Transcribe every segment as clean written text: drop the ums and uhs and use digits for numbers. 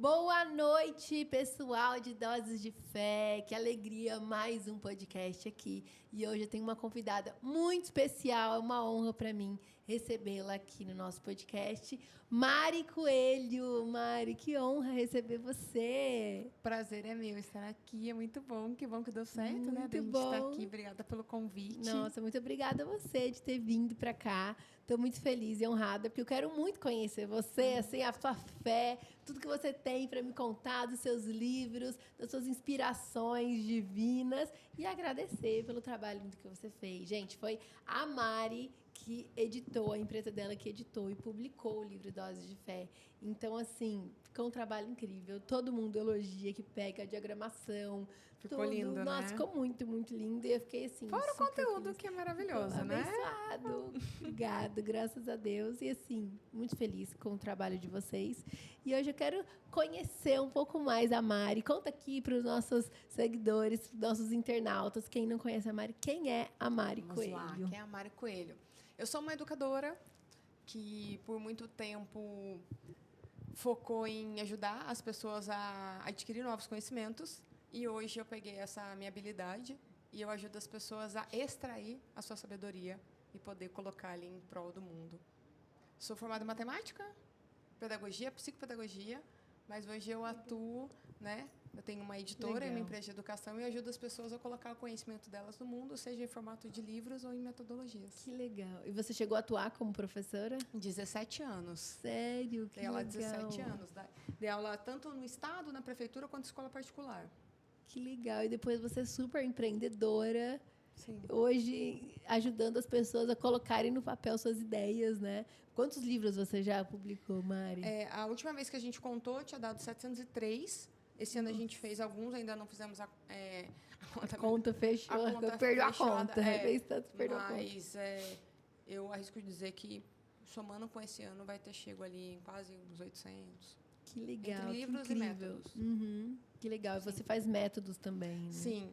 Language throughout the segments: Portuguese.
Boa noite, pessoal de Doses de Fé. Que alegria, mais um podcast aqui. E hoje eu tenho uma convidada muito especial, é uma honra para mim recebê-la aqui no nosso podcast, Mari Coelho. Mari, que honra receber você. Prazer é meu estar aqui, é muito bom, que bom que deu certo, Muito né? Da gente bom. estar aqui, obrigada pelo convite. Nossa, muito obrigada a você de ter vindo para cá. Estou muito feliz e honrada, porque eu quero muito conhecer você, assim, a sua fé, tudo que você tem para me contar dos seus livros, das suas inspirações divinas e agradecer pelo trabalho lindo que você fez. Gente, foi a Mari que editou, a empresa dela que editou e publicou o livro Doses de Fé. Então, assim, ficou um trabalho incrível. Todo mundo elogia, que pega a diagramação. Ficou tudo. lindo, Nossa, né? ficou muito, muito lindo. E eu fiquei, assim, Fora o super conteúdo, feliz. que é maravilhoso, Ficou né? abençoado. Obrigada, graças a Deus. E, assim, muito feliz com o trabalho de vocês. E hoje eu quero conhecer um pouco mais a Mari. Conta aqui para os nossos seguidores, para os nossos internautas, quem não conhece a Mari, quem é a Mari Coelho? Vamos lá, quem é a Mari Coelho? Eu sou uma educadora que, por muito tempo, focou em ajudar as pessoas a adquirir novos conhecimentos. E hoje eu peguei essa minha habilidade e eu ajudo as pessoas a extrair a sua sabedoria e poder colocar ali em prol do mundo. Sou formada em matemática, pedagogia, psicopedagogia, mas hoje eu atuo, né? Eu tenho uma editora e uma empresa de educação e ajudo as pessoas a colocar o conhecimento delas no mundo, seja em formato de livros ou em metodologias. Que legal. E você chegou a atuar como professora? 17 anos. Sério? Que Dei aula há legal. 17 anos. Dei aula tanto no estado, na prefeitura, quanto em escola particular. Que legal. E depois você é super empreendedora. Sim. Hoje, ajudando as pessoas a colocarem no papel suas ideias, né? Quantos livros você já publicou, Mari? A última vez que a gente contou, tinha dado 703. Esse ano a gente fez alguns, ainda não fizemos a conta. A conta fechou, A conta perdeu fechada, a conta. Fez tanto, perdeu a conta. Mas eu arrisco dizer que, somando com esse ano, vai ter chego ali em quase uns 800. Que legal, Entre livros que e incrível. métodos. Uhum, que legal. E você faz métodos também, né? Sim.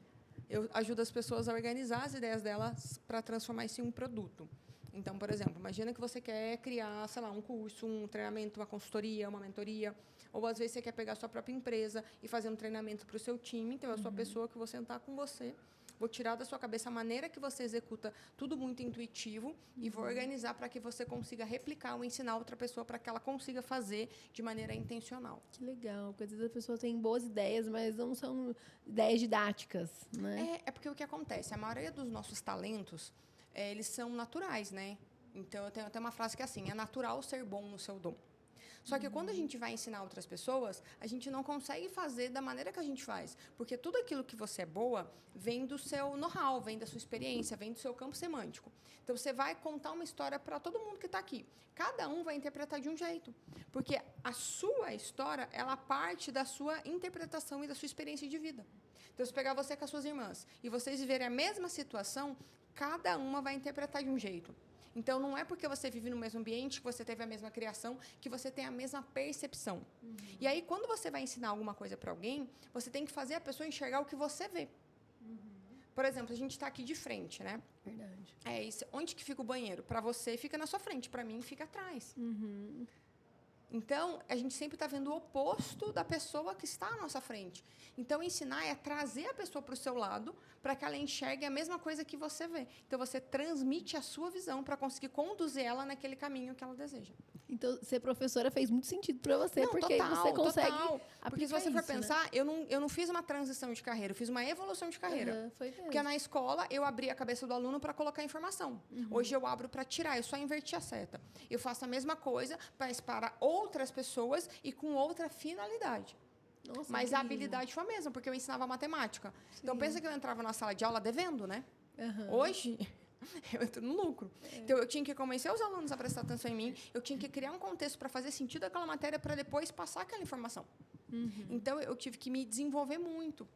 Eu ajudo as pessoas a organizar as ideias delas para transformar isso em um produto. Então, por exemplo, imagina que você quer criar, sei lá, um curso, um treinamento, uma consultoria, uma mentoria, ou às vezes você quer pegar a sua própria empresa e fazer um treinamento para o seu time. Então, eu sou a pessoa que vou sentar com você, vou tirar da sua cabeça a maneira que você executa tudo muito intuitivo e vou organizar para que você consiga replicar ou ensinar outra pessoa para que ela consiga fazer de maneira intencional. Que legal, porque às vezes a pessoa tem boas ideias, mas não são ideias didáticas, né? É porque o que acontece? A maioria dos nossos talentos, eles são naturais, né? Então, eu tenho até uma frase que é assim, é natural ser bom no seu dom. Só que quando a gente vai ensinar outras pessoas, a gente não consegue fazer da maneira que a gente faz. Porque tudo aquilo que você é boa vem do seu know-how, vem da sua experiência, vem do seu campo semântico. Então, você vai contar uma história para todo mundo que está aqui. Cada um vai interpretar de um jeito. Porque a sua história, ela parte da sua interpretação e da sua experiência de vida. Então, se pegar você com as suas irmãs e vocês viverem a mesma situação, cada uma vai interpretar de um jeito. Então, não é porque você vive no mesmo ambiente, que você teve a mesma criação, que você tem a mesma percepção. E aí, quando você vai ensinar alguma coisa para alguém, você tem que fazer a pessoa enxergar o que você vê. Por exemplo, a gente está aqui de frente, né? Verdade. Onde que fica o banheiro? Para você, fica na sua frente. Para mim, fica atrás. Então, a gente sempre está vendo o oposto da pessoa que está à nossa frente. Então, ensinar é trazer a pessoa para o seu lado para que ela enxergue a mesma coisa que você vê. Então, você transmite a sua visão para conseguir conduzir ela naquele caminho que ela deseja. Então, ser professora fez muito sentido para você, Não, porque total, você consegue total. Porque se você for isso, pensar, né? eu não fiz uma transição de carreira, eu fiz uma evolução de carreira. Foi mesmo. Porque na escola, eu abri a cabeça do aluno para colocar informação. Hoje, eu abro para tirar, eu só inverti a seta. Eu faço a mesma coisa, mas para outras pessoas e com outra finalidade. Nossa, mas a incrível. habilidade foi a mesma, porque eu ensinava matemática. Sim. Então, pensa que eu entrava na sala de aula devendo, né? Uhum. Hoje, eu entro no lucro. Então, eu tinha que convencer os alunos a prestar atenção em mim, eu tinha que criar um contexto para fazer sentido aquela matéria para depois passar aquela informação. Então, eu tive que me desenvolver muito.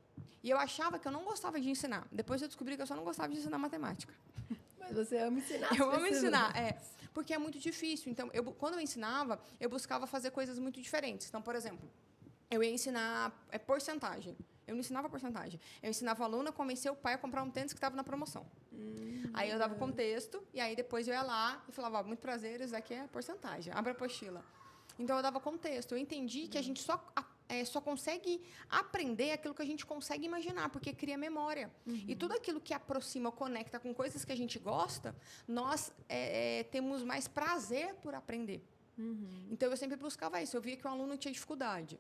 E eu achava que eu não gostava de ensinar. Depois eu descobri que eu só não gostava de ensinar matemática. Mas você ama ensinar. Eu amo ensinar, porque é muito difícil. Então, quando eu ensinava, eu buscava fazer coisas muito diferentes. Então, por exemplo, eu ia ensinar porcentagem. Eu não ensinava porcentagem. Eu ensinava o aluno a convencer o pai a comprar um tênis que estava na promoção. Aí eu dava o contexto, e aí depois eu ia lá e falava, muito prazer, isso aqui é porcentagem, abre a apostila. Então, eu dava contexto. Eu entendi que a gente só só consegue aprender aquilo que a gente consegue imaginar, porque cria memória. E tudo aquilo que aproxima, conecta com coisas que a gente gosta, nós temos mais prazer por aprender. Então, eu sempre buscava isso. Eu via que o aluno tinha dificuldade.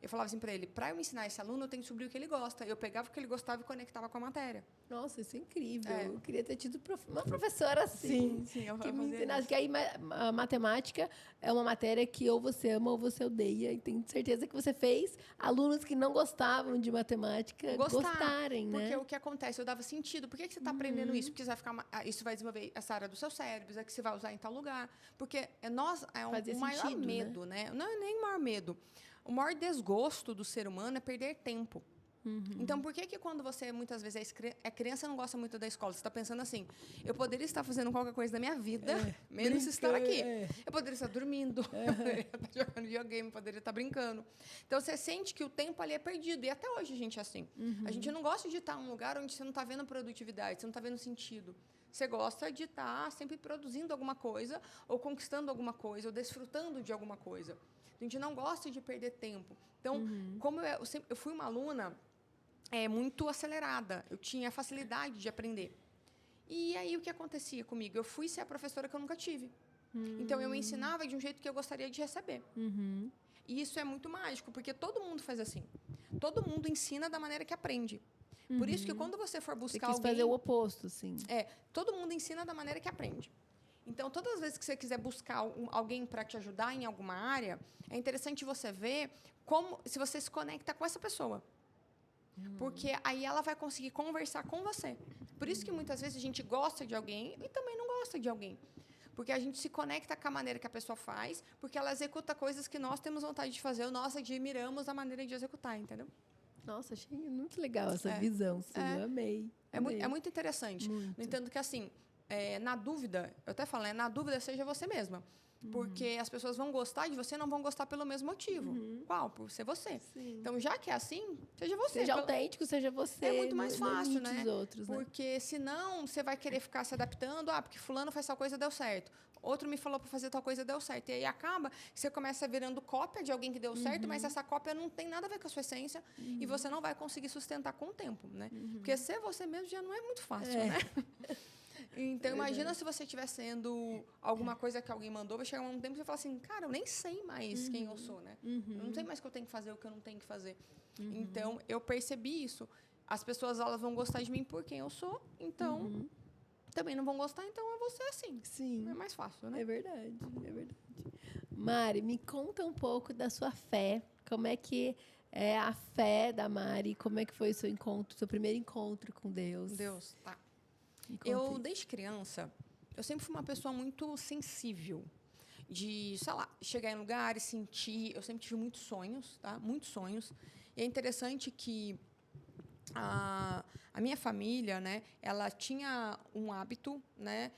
Eu falava assim para ele, para eu ensinar esse aluno, eu tenho que descobrir o que ele gosta. Eu pegava o que ele gostava e conectava com a matéria. Nossa, isso é incrível. Eu queria ter tido uma professora assim. Sim, eu que me ensinasse. Que aí a matemática é uma matéria que ou você ama ou você odeia. E tenho certeza que você fez alunos que não gostavam de matemática gostarem, né? Porque o que acontece, eu dava sentido. Por que você está aprendendo isso? Porque isso vai desenvolver essa área do seu cérebro, é que você vai usar em tal lugar. Porque o maior medo, né? Não é nem o maior medo. O maior desgosto do ser humano é perder tempo. Então, por que quando você, muitas vezes, é criança e não gosta muito da escola, você está pensando assim, eu poderia estar fazendo qualquer coisa da minha vida, menos estar aqui. Eu poderia estar dormindo, eu poderia estar jogando videogame, poderia estar brincando. Então, você sente que o tempo ali é perdido. E até hoje a gente é assim. A gente não gosta de estar em um lugar onde você não está vendo produtividade, você não está vendo sentido. Você gosta de estar sempre produzindo alguma coisa, ou conquistando alguma coisa, ou desfrutando de alguma coisa. A gente não gosta de perder tempo. Então, como eu fui uma aluna muito acelerada, eu tinha facilidade de aprender. E aí, o que acontecia comigo? Eu fui ser a professora que eu nunca tive. Então, eu ensinava de um jeito que eu gostaria de receber. E isso é muito mágico, porque todo mundo faz assim. Todo mundo ensina da maneira que aprende. Por isso que quando você for buscar alguém... Você quis fazer o oposto, sim. Todo mundo ensina da maneira que aprende. Então, todas as vezes que você quiser buscar alguém para te ajudar em alguma área, é interessante você ver se você se conecta com essa pessoa. Porque aí ela vai conseguir conversar com você. Por isso que muitas vezes a gente gosta de alguém e também não gosta de alguém. Porque a gente se conecta com a maneira que a pessoa faz, porque ela executa coisas que nós temos vontade de fazer, ou nós admiramos a maneira de executar, entendeu? Nossa, achei muito legal essa visão sua. Eu amei. É muito interessante. Muito. No entanto que, assim, na dúvida, eu até falo, na dúvida seja você mesma. Porque as pessoas vão gostar de você e não vão gostar pelo mesmo motivo. Qual? Por ser você. Sim. Então, já que é assim, seja você. Seja autêntico, seja você. É muito mais fácil, né? Outros, porque senão você vai querer ficar se adaptando. Porque fulano faz tal coisa, deu certo. Outro me falou para fazer tal coisa, deu certo. E aí acaba que você começa virando cópia de alguém que deu certo, mas essa cópia não tem nada a ver com a sua essência e você não vai conseguir sustentar com o tempo, né? Porque ser você mesmo já não é muito fácil, né? Então, imagina se você estiver sendo alguma coisa que alguém mandou, vai chegar um tempo que você fala assim, cara, eu nem sei mais quem eu sou, né? Eu não sei mais o que eu tenho que fazer, o que eu não tenho que fazer. Então, eu percebi isso. As pessoas, elas vão gostar de mim por quem eu sou, então, também não vão gostar, então eu vou ser assim. Sim. É mais fácil, né? É verdade. Mari, me conta um pouco da sua fé. Como é que é a fé da Mari? Como é que foi o seu encontro, seu primeiro encontro com Deus? Tá. Eu, desde criança, eu sempre fui uma pessoa muito sensível. De, sei lá, chegar em lugares, sentir... Eu sempre tive muitos sonhos, tá? Muitos sonhos. E é interessante que a minha família, né? Ela tinha um hábito, né?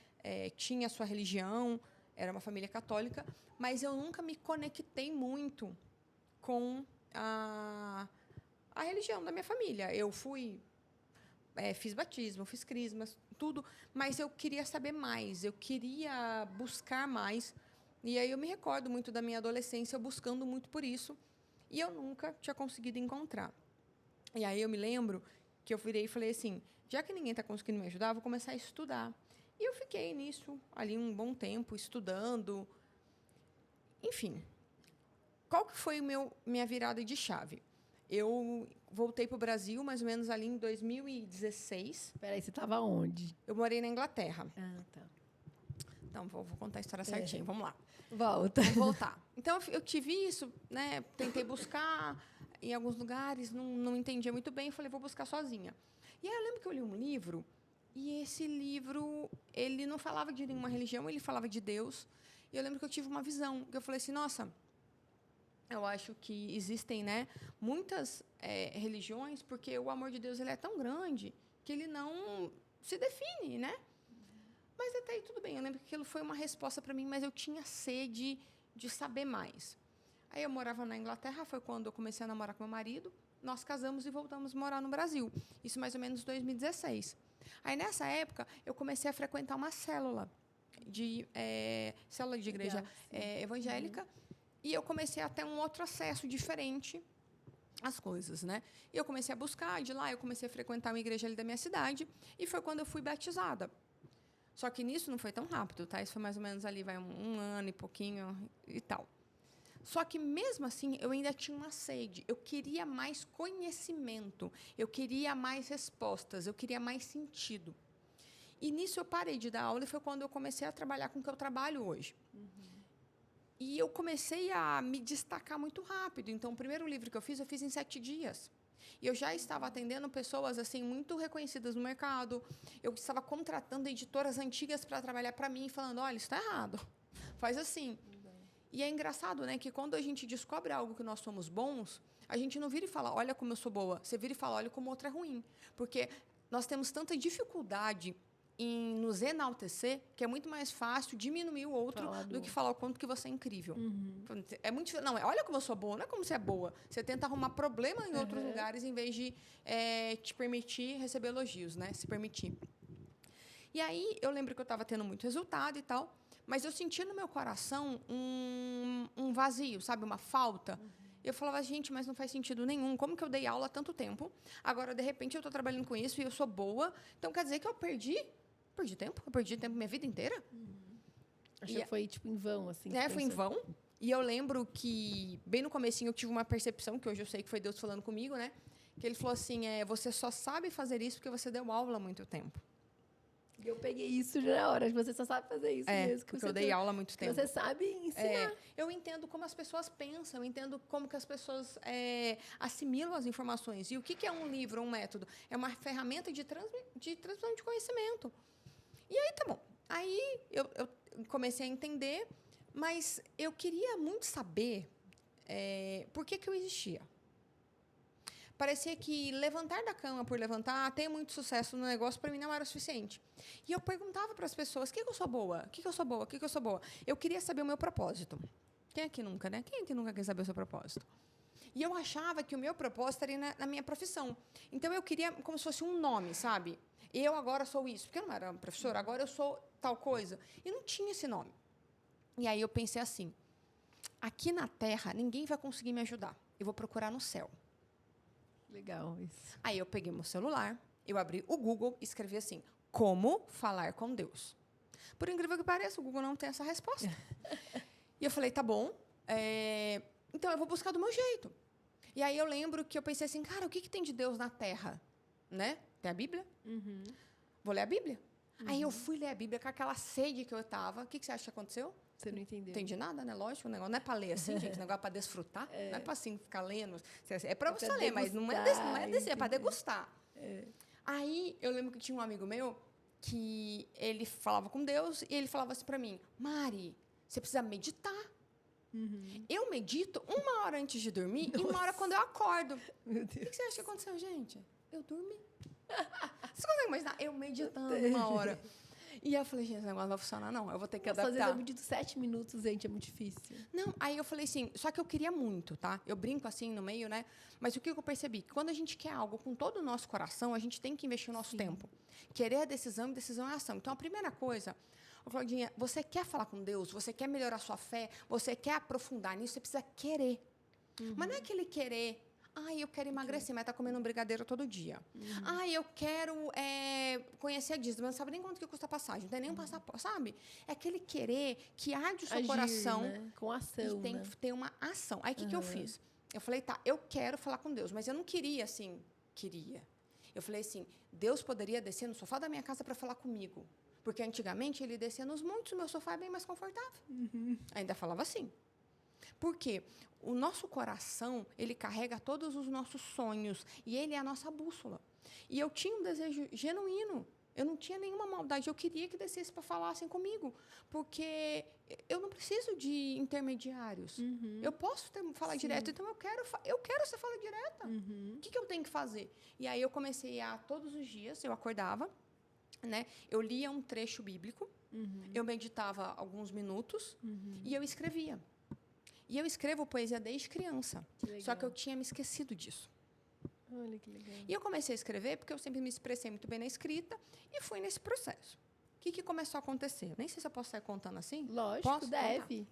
Tinha a sua religião, era uma família católica, mas eu nunca me conectei muito com a religião da minha família. Eu fui... fiz batismo, fiz crismas, tudo, mas eu queria saber mais, eu queria buscar mais. E aí eu me recordo muito da minha adolescência buscando muito por isso, e eu nunca tinha conseguido encontrar. E aí eu me lembro que eu virei e falei assim, já que ninguém está conseguindo me ajudar, vou começar a estudar. E eu fiquei nisso ali um bom tempo, estudando. Enfim, qual que foi minha virada de chave? Eu voltei para o Brasil, mais ou menos ali em 2016. Peraí, você estava onde? Eu morei na Inglaterra. Ah, tá. Então, vou contar a história certinho. Vamos lá. Volta. Vamos voltar. Então, eu tive isso, né? Tentei buscar em alguns lugares, não entendia muito bem. Falei, vou buscar sozinha. E aí, eu lembro que eu li um livro, e esse livro, ele não falava de nenhuma religião, ele falava de Deus. E eu lembro que eu tive uma visão, que eu falei assim, nossa... Eu acho que existem, né, muitas religiões, porque o amor de Deus ele é tão grande que ele não se define, né? Mas até aí tudo bem. Eu lembro que aquilo foi uma resposta para mim, mas eu tinha sede de saber mais. Aí eu morava na Inglaterra, foi quando eu comecei a namorar com meu marido. Nós casamos e voltamos a morar no Brasil. Isso mais ou menos em 2016. Aí nessa época eu comecei a frequentar uma célula de igreja evangélica. E eu comecei a ter um outro acesso diferente as coisas, né? E eu comecei a buscar, de lá eu comecei a frequentar uma igreja ali da minha cidade, e foi quando eu fui batizada. Só que nisso não foi tão rápido, tá? Isso foi mais ou menos ali, vai um ano e pouquinho e tal. Só que, mesmo assim, eu ainda tinha uma sede. Eu queria mais conhecimento, eu queria mais respostas, eu queria mais sentido. E nisso eu parei de dar aula e foi quando eu comecei a trabalhar com o que eu trabalho hoje. E eu comecei a me destacar muito rápido. Então, o primeiro livro que eu fiz em 7 dias. E eu já estava atendendo pessoas assim muito reconhecidas no mercado. Eu estava contratando editoras antigas para trabalhar para mim, falando, olha, isso está errado. Faz assim. E é engraçado, né, que quando a gente descobre algo que nós somos bons, a gente não vira e fala, olha como eu sou boa. Você vira e fala, olha como outra é ruim. Porque nós temos tanta dificuldade em nos enaltecer, que é muito mais fácil diminuir o outro do que falar o quanto que você é incrível. É muito, não, olha como eu sou boa, não é como você é boa. Você tenta arrumar problema em outros lugares em vez de te permitir receber elogios, né? Se permitir. E aí, eu lembro que eu estava tendo muito resultado e tal, mas eu sentia no meu coração um vazio, sabe? Uma falta. Eu falava, gente, mas não faz sentido nenhum. Como que eu dei aula há tanto tempo? Agora, de repente, eu estou trabalhando com isso e eu sou boa. Então, quer dizer que eu perdi tempo? Eu perdi tempo minha vida inteira? Acho que foi, tipo, em vão, assim. Foi em vão. E eu lembro que, bem no comecinho, eu tive uma percepção, que hoje eu sei que foi Deus falando comigo, né? Que ele falou assim, você só sabe fazer isso porque você deu aula há muito tempo. E eu peguei isso já na hora. Você só sabe fazer isso mesmo. Porque eu dei aula há muito tempo. Você sabe ensinar. Eu entendo como as pessoas pensam, eu entendo como que as pessoas assimilam as informações. E o que é um livro, um método? É uma ferramenta de transmissão de conhecimento. E aí, tá bom. Aí eu comecei a entender, mas eu queria muito saber por que eu existia. Parecia que levantar da cama por levantar, ter muito sucesso no negócio, para mim não era o suficiente. E eu perguntava para as pessoas, o que eu sou boa? O que eu sou boa? O que eu sou boa? Eu queria saber o meu propósito. Quem aqui nunca, né? Quem aqui nunca quer saber o seu propósito? E eu achava que o meu propósito era na minha profissão. Então, eu queria como se fosse um nome, sabe? Eu agora sou isso. Porque eu não era professora, agora eu sou tal coisa. E não tinha esse nome. E aí eu pensei assim, aqui na Terra, ninguém vai conseguir me ajudar. Eu vou procurar no céu. Legal isso. Aí eu peguei meu celular, eu abri o Google e escrevi assim, como falar com Deus. Por incrível que pareça, o Google não tem essa resposta. E eu falei, tá bom, então eu vou buscar do meu jeito. E aí eu lembro que eu pensei assim, cara, o que tem de Deus na Terra? Né? Tem a Bíblia? Vou ler a Bíblia. Aí eu fui ler a Bíblia com aquela sede que eu estava. O que você acha que aconteceu? Você não entendeu. Não entendi nada, né? Lógico, o negócio não é para ler assim, gente. O negócio é para desfrutar. Não é para assim, ficar lendo. É para você ler, mas não é descer, é para degustar. Aí, eu lembro que tinha um amigo meu que ele falava com Deus e ele falava assim para mim, Mari, você precisa meditar. Eu medito 1 hora antes de dormir e 1 hora quando eu acordo. Meu Deus. O que você acha que aconteceu, gente? Eu dormi. Você consegue imaginar? Eu meditando 1 hora. E eu falei, gente, esse negócio não vai funcionar, não. Eu vou ter que adaptar. Às vezes eu medito 7 minutos, gente, é muito difícil. Não, aí eu falei assim, só que eu queria muito, tá? Eu brinco assim no meio, né? Mas o que eu percebi? Que quando a gente quer algo com todo o nosso coração, a gente tem que investir o nosso tempo. Querer é decisão e decisão é ação. Então, a primeira coisa, Claudinha, você quer falar com Deus, você quer melhorar a sua fé, você quer aprofundar nisso, você precisa querer. Mas não é aquele querer... eu quero emagrecer, mas tá comendo um brigadeiro todo dia. Eu quero conhecer a Disney, mas não sabe nem quanto que custa a passagem. Não tem nem um passaporte, sabe? É aquele querer que arde o seu coração. Né? Com ação, e tem que ter uma ação. Aí, o que eu fiz? Eu falei, tá, eu quero falar com Deus, mas eu não queria, assim, Eu falei assim, Deus poderia descer no sofá da minha casa para falar comigo. Porque, antigamente, ele descia nos montes, o meu sofá é bem mais confortável. Ainda falava assim. Por quê? O nosso coração, ele carrega todos os nossos sonhos e ele é a nossa bússola. E eu tinha um desejo genuíno. Eu não tinha nenhuma maldade. Eu queria que descesse para falar assim comigo, porque eu não preciso de intermediários. Eu posso falar direto, então eu quero você falar direta. O que eu tenho que fazer? E aí eu comecei a, todos os dias, eu acordava, né? Eu lia um trecho bíblico, eu meditava alguns minutos e eu escrevia. E eu escrevo poesia desde criança. Só que eu tinha me esquecido disso. Olha que legal. E eu comecei a escrever porque eu sempre me expressei muito bem na escrita e fui nesse processo. que começou a acontecer? Nem sei se eu posso sair contando assim. Lógico, Posso? deve.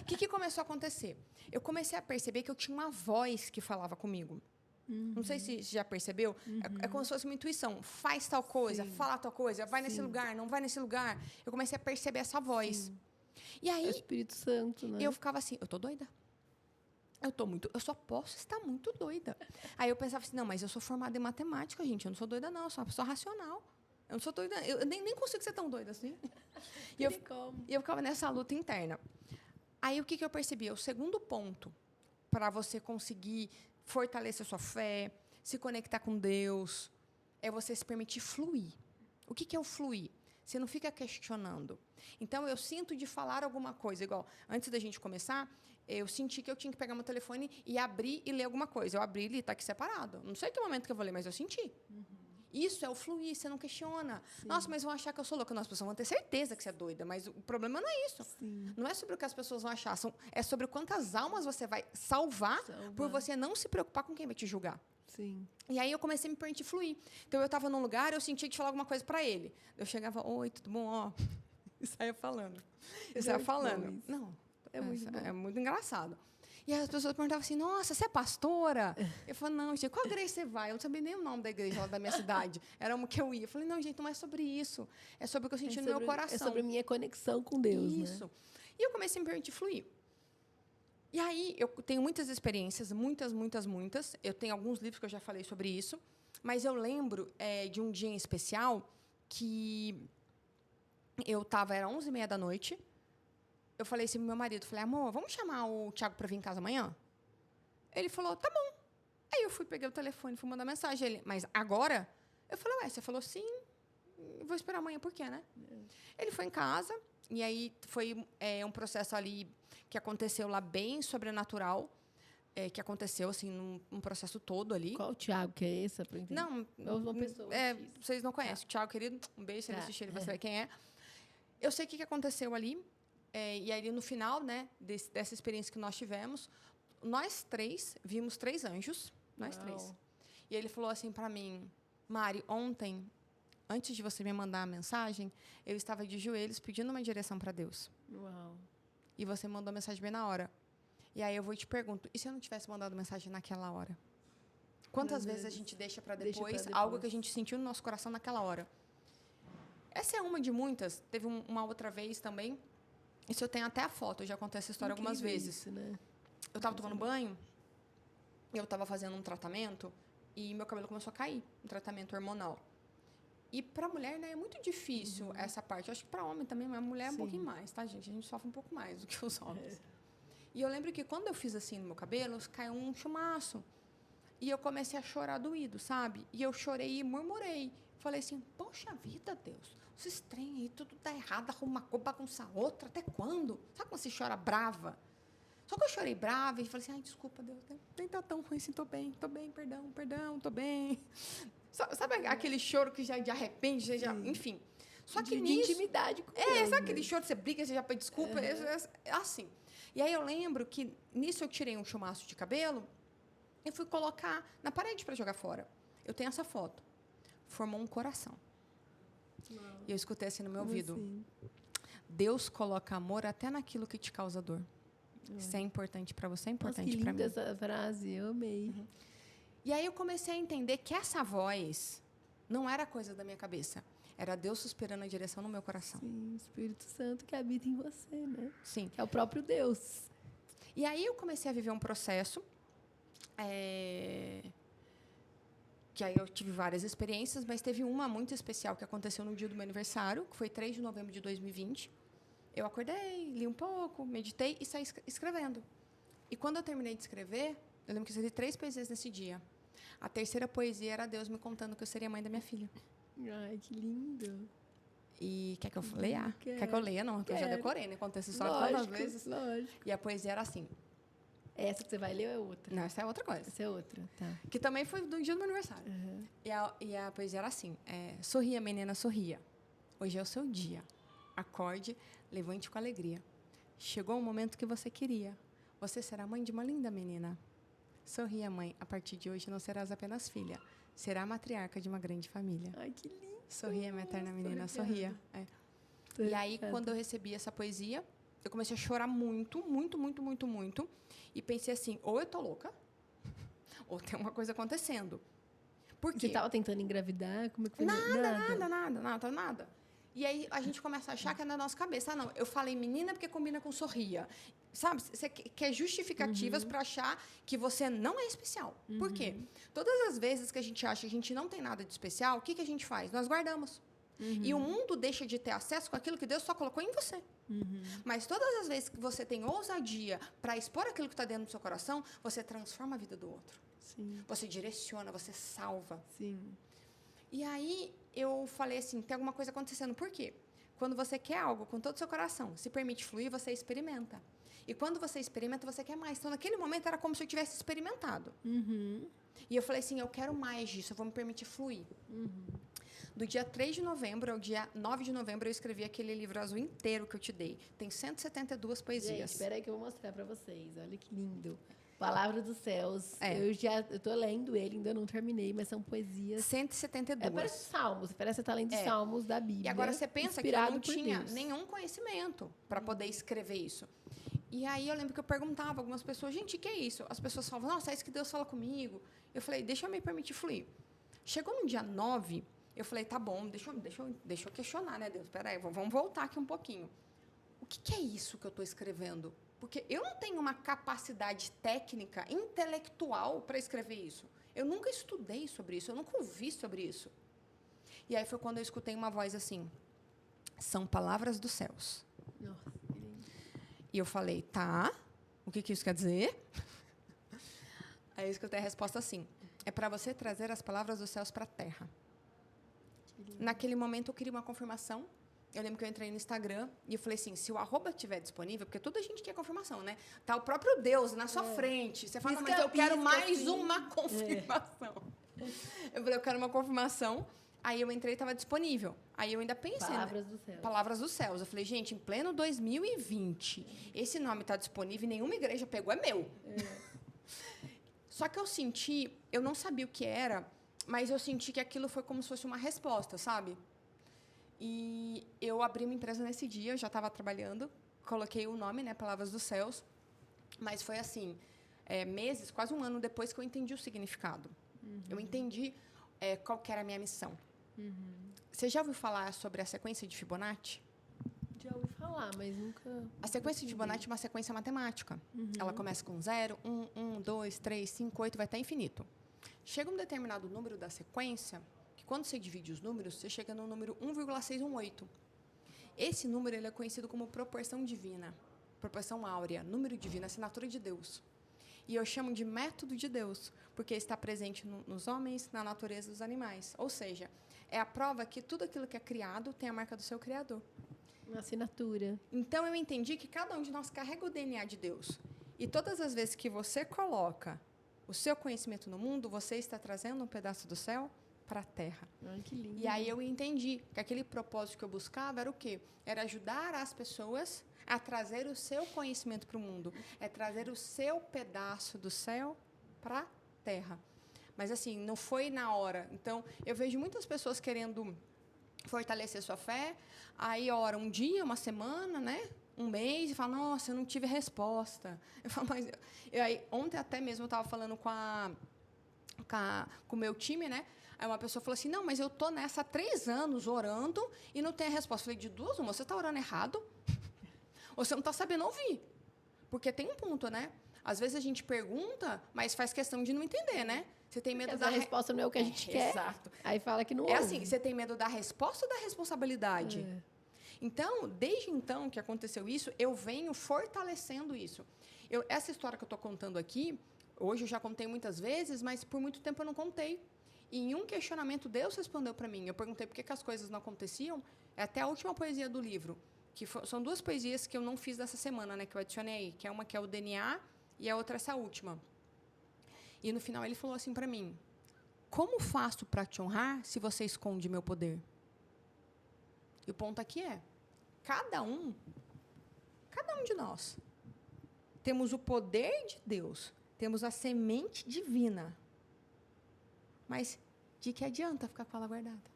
O que começou a acontecer? Eu comecei a perceber que eu tinha uma voz que falava comigo. Não sei se já percebeu. É como se fosse uma intuição. Faz tal coisa, fala tal coisa, vai nesse lugar, não vai nesse lugar. Eu comecei a perceber essa voz. E É o aí, Espírito Santo, né? eu ficava assim, eu tô doida. Eu só posso estar muito doida. Aí eu pensava assim, não, mas eu sou formada em matemática, gente. Eu não sou doida, não. Eu sou uma pessoa racional. Eu não sou doida. Eu nem consigo ser tão doida assim. E eu ficava nessa luta interna. Aí, o que eu percebi? O segundo ponto para você conseguir fortalecer a sua fé, se conectar com Deus, é você se permitir fluir. O que é o fluir? Você não fica questionando. Então, eu sinto de falar alguma coisa. Igual, antes da gente começar, eu senti que eu tinha que pegar meu telefone e abrir e ler alguma coisa. Eu abri e li, está aqui separado. Não sei que momento que eu vou ler, mas eu senti. Isso é o fluir, você não questiona. Sim. Nossa, mas vão achar que eu sou louca. Não, as pessoas vão ter certeza que você é doida, mas o problema não é isso. Sim. Não é sobre o que as pessoas vão achar, é sobre quantas almas você vai salvar por você não se preocupar com quem vai te julgar. Sim. E aí eu comecei a me permitir fluir. Então, eu estava num lugar, eu sentia de falar alguma coisa para ele. Eu chegava, oi, tudo bom? Ó, e saia falando. Não, é muito engraçado. E aí as pessoas perguntavam assim, nossa, você é pastora? Eu falei, não, gente, qual igreja você vai? Eu não sabia nem o nome da igreja lá da minha cidade. Era uma que eu ia. Eu falei, não, gente, não é sobre isso. É sobre o que eu senti no meu coração. É sobre a minha conexão com Deus, isso. Né? E eu comecei a me permitir fluir. E aí, eu tenho muitas experiências, muitas. Eu tenho alguns livros que eu já falei sobre isso. Mas eu lembro de um dia em especial que era 11h30 da noite. Eu falei assim pro meu marido, falei, amor, vamos chamar o Thiago para vir em casa amanhã? Ele falou, tá bom. Aí eu peguei o telefone, fui mandar mensagem. Ele, mas agora? Eu falei, ué, você falou sim, vou esperar amanhã, por quê, né? Ele foi em casa, e aí foi um processo ali que aconteceu lá bem sobrenatural, que aconteceu, assim, num processo todo ali. Qual o Thiago que é esse? Não, uma pessoa. Vocês não conhecem. O Thiago, querido, um beijo, se ele assistir, ele vai saber quem é. Eu sei o que aconteceu ali. E aí, no final, né, dessa experiência que nós tivemos, nós 3 vimos 3 anjos. Nós 3. E ele falou assim para mim, Mari, ontem, antes de você me mandar a mensagem, eu estava de joelhos pedindo uma direção para Deus. Uau. E você mandou a mensagem bem na hora. E aí eu vou e te pergunto, e se eu não tivesse mandado mensagem naquela hora? Quantas vezes a gente deixa para depois algo que a gente sentiu no nosso coração naquela hora? Essa é uma de muitas. Teve uma outra vez também. Isso eu tenho até a foto, eu já contei essa história algumas vezes. Isso, né? Eu estava tomando banho, eu estava fazendo um tratamento e meu cabelo começou a cair, um tratamento hormonal. E para mulher, né, é muito difícil essa parte. Eu acho que para homem também, mas mulher é um pouquinho mais, tá, gente? A gente sofre um pouco mais do que os homens. E eu lembro que quando eu fiz assim no meu cabelo, caiu um chumaço. E eu comecei a chorar doído, sabe? E eu chorei e murmurei. Falei assim, poxa vida, Deus, esses trem aí, tudo tá errado, arruma uma coisa, bagunça outra, até quando? Sabe quando você chora brava? Só que eu chorei brava e falei assim, ai, desculpa, Deus, nem tá tão ruim assim, tô bem, perdão, tô bem. Sabe aquele choro que já de arrepende, já, enfim. Só que de intimidade com Deus, sabe aquele choro que você briga, você já pede desculpa? É assim. E aí eu lembro que nisso eu tirei um chumaço de cabelo e fui colocar na parede para jogar fora. Eu tenho essa foto. Formou um coração. Não. E eu escutei assim no meu ouvido. Assim? Deus coloca amor até naquilo que te causa dor. Isso é importante para você, é importante para mim. Nossa, que linda essa frase, eu amei. E aí eu comecei a entender que essa voz não era coisa da minha cabeça. Era Deus suspirando a direção no meu coração. Sim, o Espírito Santo que habita em você, né? Sim. Que é o próprio Deus. E aí eu comecei a viver um processo... que aí eu tive várias experiências, mas teve uma muito especial que aconteceu no dia do meu aniversário, que foi 3 de novembro de 2020. Eu acordei, li um pouco, meditei e saí escrevendo. E quando eu terminei de escrever, eu lembro que eu escrevi 3 poesias nesse dia. A terceira poesia era Deus me contando que eu seria mãe da minha filha. Ai, que lindo. E quer que eu leia? Quer que eu leia? Não, eu já decorei, né? Contei essa história todas as vezes. Lógico. E a poesia era assim. Essa que você vai ler ou é outra? Não, essa é outra coisa. Essa é outra, tá. Que também foi do dia do meu aniversário. E a poesia era assim. Sorria, menina, sorria. Hoje é o seu dia. Acorde, levante com alegria. Chegou o momento que você queria. Você será mãe de uma linda menina. Sorria, mãe. A partir de hoje não serás apenas filha. Será matriarca de uma grande família. Ai, que lindo. Sorria, minha eterna menina, sorria. E aí, quando eu recebi essa poesia, eu comecei a chorar muito, muito, muito, muito, muito. E pensei assim, ou eu tô louca, ou tem uma coisa acontecendo. Por quê? Você estava tentando engravidar? Como é que foi? Nada. E aí a gente começa a achar que é na nossa cabeça. Ah, não, eu falei menina porque combina com sorria. Sabe? Você quer justificativas para achar que você não é especial. Por quê? Todas as vezes que a gente acha que a gente não tem nada de especial, o que a gente faz? Nós guardamos. E o mundo deixa de ter acesso com aquilo que Deus só colocou em você. Mas todas as vezes que você tem ousadia para expor aquilo que está dentro do seu coração, você transforma a vida do outro. Sim. Você direciona, você salva. Sim. E aí eu falei assim, tem alguma coisa acontecendo. Por quê? Quando você quer algo com todo o seu coração, se permite fluir, você experimenta. E quando você experimenta, você quer mais. Então, naquele momento, era como se eu tivesse experimentado. E eu falei assim, eu quero mais disso, eu vou me permitir fluir. Do dia 3 de novembro ao dia 9 de novembro, eu escrevi aquele livro azul inteiro que eu te dei. Tem 172 poesias. Gente, espera aí que eu vou mostrar para vocês. Olha que lindo. Palavra dos Céus. É. Eu tô lendo ele, ainda não terminei, mas são poesias. 172. Parece salmos, parece que você tá lendo salmos da Bíblia. E agora você pensa que eu não tinha Deus. nenhum conhecimento para poder escrever isso. E aí eu lembro que eu perguntava a algumas pessoas, gente, o que é isso? As pessoas falavam, nossa, é isso que Deus fala comigo. Eu falei, deixa eu me permitir fluir. Chegou no dia 9, eu falei, tá bom, deixa eu questionar, né, Deus? Espera aí, vamos voltar aqui um pouquinho. O que é isso que eu estou escrevendo? Porque eu não tenho uma capacidade técnica, intelectual para escrever isso. Eu nunca estudei sobre isso, eu nunca ouvi sobre isso. E aí foi quando eu escutei uma voz assim, são palavras dos céus. Nossa, que lindo. E eu falei, tá, o que isso quer dizer? Aí eu escutei a resposta assim, é para você trazer as palavras dos céus para a terra. Naquele momento eu queria uma confirmação. Eu lembro que eu entrei no Instagram e eu falei assim, se o @, estiver disponível, porque toda a gente quer confirmação, né? Tá o próprio Deus na sua frente. Você fala, não, mas eu quero mais assim. uma confirmação. Eu falei, eu quero uma confirmação. Aí eu entrei e estava disponível. Aí eu ainda pensei... Palavras dos Céus. Palavras dos Céus. Eu falei, gente, em pleno 2020, esse nome está disponível e nenhuma igreja pegou, é meu. Só que eu senti, eu não sabia o que era, mas eu senti que aquilo foi como se fosse uma resposta, sabe? E eu abri uma empresa nesse dia, eu já estava trabalhando, coloquei o nome, né, Palavras dos Céus, mas foi assim, meses, quase um ano depois que eu entendi o significado. Eu entendi qual que era a minha missão. Você já ouviu falar sobre a sequência de Fibonacci? Já ouvi falar, mas nunca... A sequência de Fibonacci é uma sequência matemática. Ela começa com 0, 1, 2, 3, 5, 8, vai até infinito. Chega um determinado número da sequência, que quando você divide os números, você chega no número 1,618. Esse número ele é conhecido como proporção divina, proporção áurea, número divino, assinatura de Deus. E eu chamo de método de Deus, porque está presente nos homens, na natureza dos animais. Ou seja, é a prova que tudo aquilo que é criado tem a marca do seu Criador. Uma assinatura. Então, eu entendi que cada um de nós carrega o DNA de Deus. E todas as vezes que você coloca o seu conhecimento no mundo, você está trazendo um pedaço do céu para a terra. Ai, que lindo. E aí eu entendi que aquele propósito que eu buscava era o quê? Era ajudar as pessoas a trazer o seu conhecimento para o mundo. É trazer o seu pedaço do céu para a terra. Mas, assim, não foi na hora. Então, eu vejo muitas pessoas querendo fortalecer sua fé, aí ora um dia, uma semana, né? Um mês, e fala, nossa, eu não tive resposta. Eu falo, mas... aí, ontem até mesmo eu estava falando com o meu time, né? Aí uma pessoa falou assim, não, mas eu tô nessa há 3 anos orando e não tem a resposta. Eu falei, de duas, uma, você está orando errado? Ou você não está sabendo ouvir? Porque tem um ponto, né? Às vezes a gente pergunta, mas faz questão de não entender, né? Você tem medo da resposta não é o que a gente quer. Exato. Aí fala que não ouve. É assim, você tem medo da resposta ou da responsabilidade? Então, desde então que aconteceu isso, eu venho fortalecendo isso. Essa história que eu estou contando aqui, hoje eu já contei muitas vezes, mas por muito tempo eu não contei. E em um questionamento, Deus respondeu para mim. Eu perguntei por que as coisas não aconteciam. É até a última poesia do livro, que são 2 poesias que eu não fiz dessa semana, né, que eu adicionei, que é uma que é o DNA e a outra essa última. E no final ele falou assim para mim, como faço para te honrar se você esconde meu poder? E o ponto aqui é, cada um de nós, temos o poder de Deus, temos a semente divina, mas de que adianta ficar com ela guardada?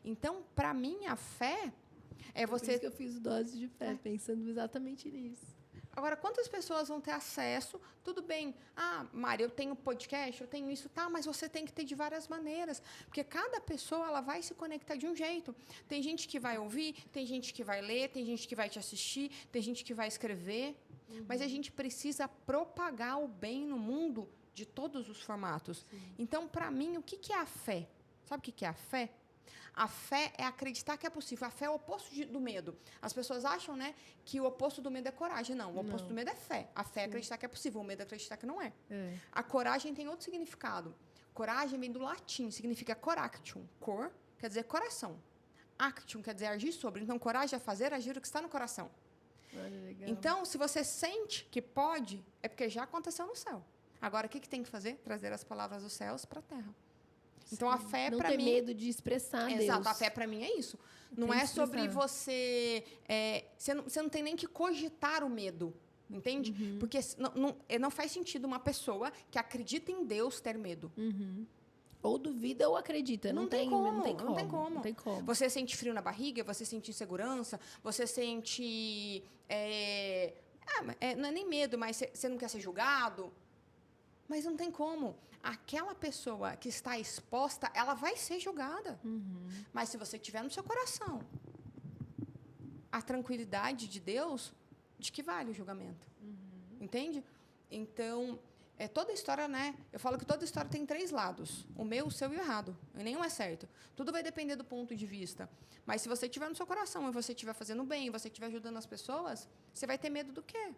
Então, para mim, a fé É Por você... isso que eu fiz dose de fé, pensando exatamente nisso. Agora, quantas pessoas vão ter acesso? Tudo bem. Ah, Mari, eu tenho podcast, eu tenho isso, tá, mas você tem que ter de várias maneiras. Porque cada pessoa ela vai se conectar de um jeito. Tem gente que vai ouvir, tem gente que vai ler, tem gente que vai te assistir, tem gente que vai escrever. Mas a gente precisa propagar o bem no mundo de todos os formatos. Sim. Então, para mim, o que é a fé? Sabe o que é a fé? A fé é acreditar que é possível. A fé é o oposto do medo. As pessoas acham, né, que o oposto do medo é coragem. Não, o oposto do medo é fé. A fé é acreditar que é possível, o medo é acreditar que não é. A coragem tem outro significado. Coragem vem do latim, significa coractium. Cor quer dizer coração. Actium quer dizer agir sobre. Então, coragem é fazer, agir o que está no coração. Legal. Então, se você sente que pode, é porque já aconteceu no céu. Agora, o que tem que fazer? Trazer as palavras dos céus para a terra. Então, a fé, para mim... Não ter medo de expressar Deus. Exato, a fé, para mim, é isso. Não é sobre você... Você não tem nem que cogitar o medo, entende? Porque não faz sentido uma pessoa que acredita em Deus ter medo. Ou duvida ou acredita. Não tem como. Você sente frio na barriga, você sente insegurança, você sente... não é nem medo, mas você não quer ser julgado. Mas não tem como. Aquela pessoa que está exposta, ela vai ser julgada. Mas se você tiver no seu coração a tranquilidade de Deus, de que vale o julgamento? Entende? Então, toda história, né? Eu falo que toda história tem 3 lados. O meu, o seu e o errado. E nenhum é certo. Tudo vai depender do ponto de vista. Mas se você tiver no seu coração e você estiver fazendo bem, e você estiver ajudando as pessoas, você vai ter medo do quê?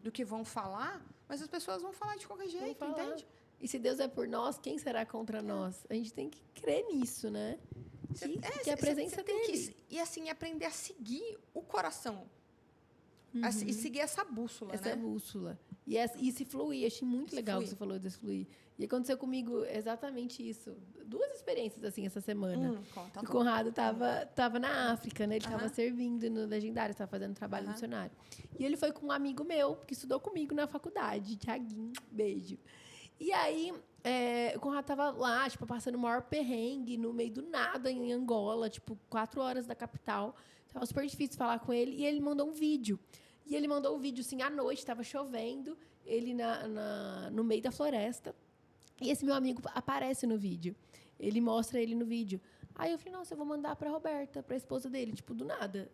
Do que vão falar, mas as pessoas vão falar de qualquer jeito, entende? E se Deus é por nós, quem será contra nós? A gente tem que crer nisso, né? Que a presença dele. E assim, aprender a seguir o coração. E seguir essa bússola, essa bússola. E se fluir. Achei muito legal que você falou desse fluir. E aconteceu comigo exatamente isso. 2 experiências, assim, essa semana. O Conrado estava na África, né? Ele estava servindo no Legendário, estava fazendo trabalho missionário. E ele foi com um amigo meu, que estudou comigo na faculdade, Thiaguinho, beijo. E aí, o Conrado estava lá, tipo, passando o maior perrengue, no meio do nada, em Angola, tipo, 4 horas da capital. Tava super difícil falar com ele. E ele mandou um vídeo. E ele mandou um vídeo, assim, à noite, estava chovendo, ele no meio da floresta. E esse meu amigo aparece no vídeo. Ele mostra ele no vídeo. Aí eu falei, nossa, eu vou mandar para a Roberta, para a esposa dele. Tipo, do nada.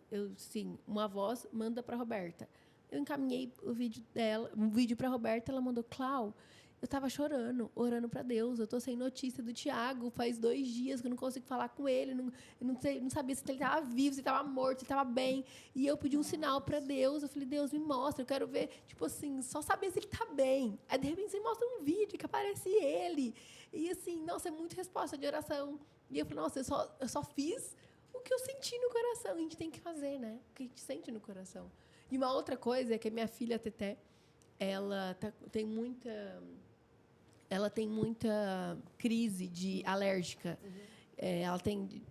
Uma voz manda para a Roberta. Eu encaminhei o vídeo para a Roberta, ela mandou, Clau, eu estava chorando, orando para Deus. Eu estou sem notícia do Tiago. Faz 2 dias que eu não consigo falar com ele. Eu não sabia se ele estava vivo, se ele estava morto, se ele estava bem. E eu pedi um sinal para Deus. Eu falei, Deus, me mostra. Eu quero ver, tipo assim, só saber se ele está bem. Aí, de repente, você mostra um vídeo que aparece ele. E, assim, nossa, é muita resposta de oração. E eu falei, nossa, eu só fiz o que eu senti no coração. A gente tem que fazer, né? O que a gente sente no coração. E uma outra coisa é que a minha filha, a Teté, ela tem muita crise alérgica. Ela tem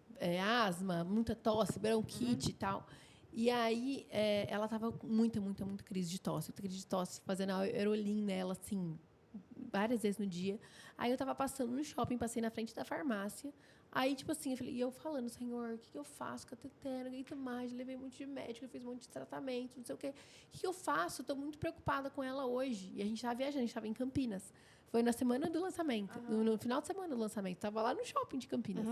asma, muita tosse, bronquite e tal. E aí, ela estava com muita crise de tosse. Muita crise de tosse, fazendo aerolim nela, assim, várias vezes no dia. Aí eu estava passando no shopping, passei na frente da farmácia. Aí, tipo assim, eu falando, Senhor, o que eu faço com a Teté? Não aguento mais, levei um monte de médico, eu fiz um monte de tratamento, não sei o quê. O que eu faço? Estou muito preocupada com ela hoje. E a gente estava viajando, a gente estava em Campinas. Foi na semana do lançamento, no final de semana do lançamento. Estava lá no shopping de Campinas.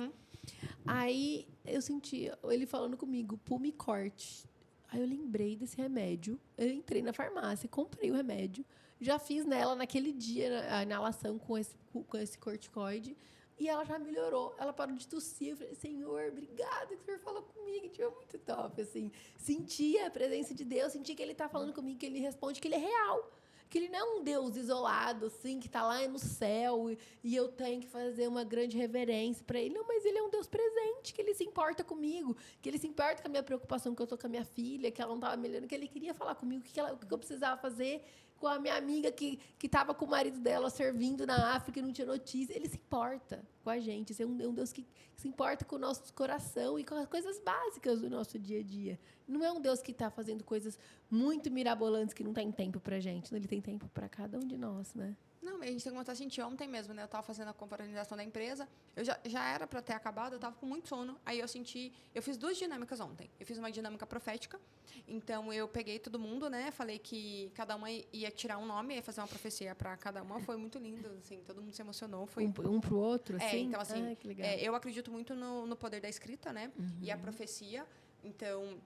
Aí, eu senti ele falando comigo, Pulmicort. Aí eu lembrei desse remédio. Eu entrei na farmácia, comprei o remédio. Já fiz nela, naquele dia, a inalação com esse corticoide. E ela já melhorou. Ela parou de tossir. Eu falei, Senhor, obrigada que o Senhor falou comigo. Tipo, é muito top, assim. Senti a presença de Deus, senti que Ele está falando comigo, que Ele responde, que Ele é real. Que Ele não é um Deus isolado, assim, que está lá no céu e eu tenho que fazer uma grande reverência para Ele. Não, mas Ele é um Deus presente, que Ele se importa comigo, que Ele se importa com a minha preocupação, que eu estou com a minha filha, que ela não estava melhorando, que Ele queria falar comigo, o que eu precisava fazer com a minha amiga que estava com o marido dela servindo na África e não tinha notícia. Ele se importa com a gente. Esse é um Deus que se importa com o nosso coração e com as coisas básicas do nosso dia a dia. Não é um Deus que está fazendo coisas muito mirabolantes que não tem tempo para a gente. Ele tem tempo para cada um de nós, né? Não, a gente tem que começar a sentir. Ontem mesmo, né? Eu estava fazendo a confraternização da empresa. Eu já era para ter acabado, eu estava com muito sono. Aí eu senti... Eu fiz 2 dinâmicas ontem. Eu fiz uma dinâmica profética. Então, eu peguei todo mundo, né? Falei que cada uma ia tirar um nome, ia fazer uma profecia para cada uma. Foi muito lindo, assim. Todo mundo se emocionou. Foi... Um pro outro, assim? Então, assim... Que legal. eu acredito muito no poder da escrita, né? E a profecia. Então...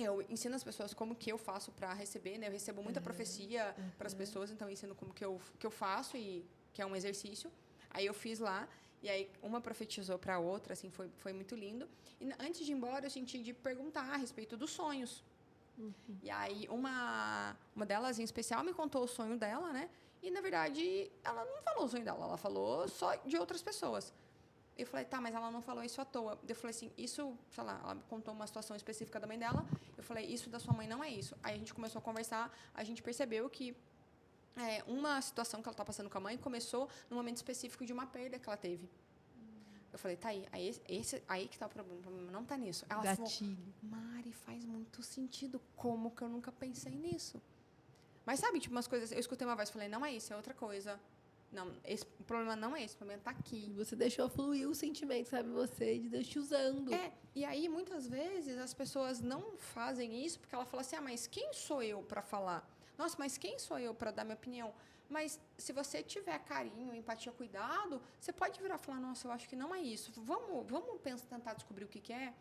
Eu ensino as pessoas como que eu faço para receber, né? Eu recebo muita profecia para as pessoas, então eu ensino como que eu faço, e que é um exercício. Aí eu fiz lá, e aí uma profetizou para a outra, assim, foi muito lindo. E antes de ir embora, eu senti de perguntar a respeito dos sonhos. E aí uma delas, em especial, me contou o sonho dela, né? E, na verdade, ela não falou o sonho dela, ela falou só de outras pessoas. Eu falei, tá, mas ela não falou isso à toa. Eu falei assim, isso, sei lá, ela me contou uma situação específica da mãe dela. Eu falei, isso da sua mãe não é isso. Aí a gente começou a conversar, a gente percebeu que uma situação que ela está passando com a mãe começou num momento específico de uma perda que ela teve. Eu falei, tá aí que está o problema não está nisso. Ela Gatilho. falou, Mari, faz muito sentido, como que eu nunca pensei nisso? Mas sabe, tipo, umas coisas, eu escutei uma voz e falei, não é isso, é outra coisa. Não, o problema não é esse, o problema está aqui. Você deixou fluir o sentimento, sabe? Você, de Deus te usando. E aí, muitas vezes, as pessoas não fazem isso porque ela fala assim, mas quem sou eu para falar? Nossa, mas quem sou eu para dar minha opinião? Mas se você tiver carinho, empatia, cuidado, você pode virar e falar, nossa, eu acho que não é isso. Vamos tentar descobrir o que é.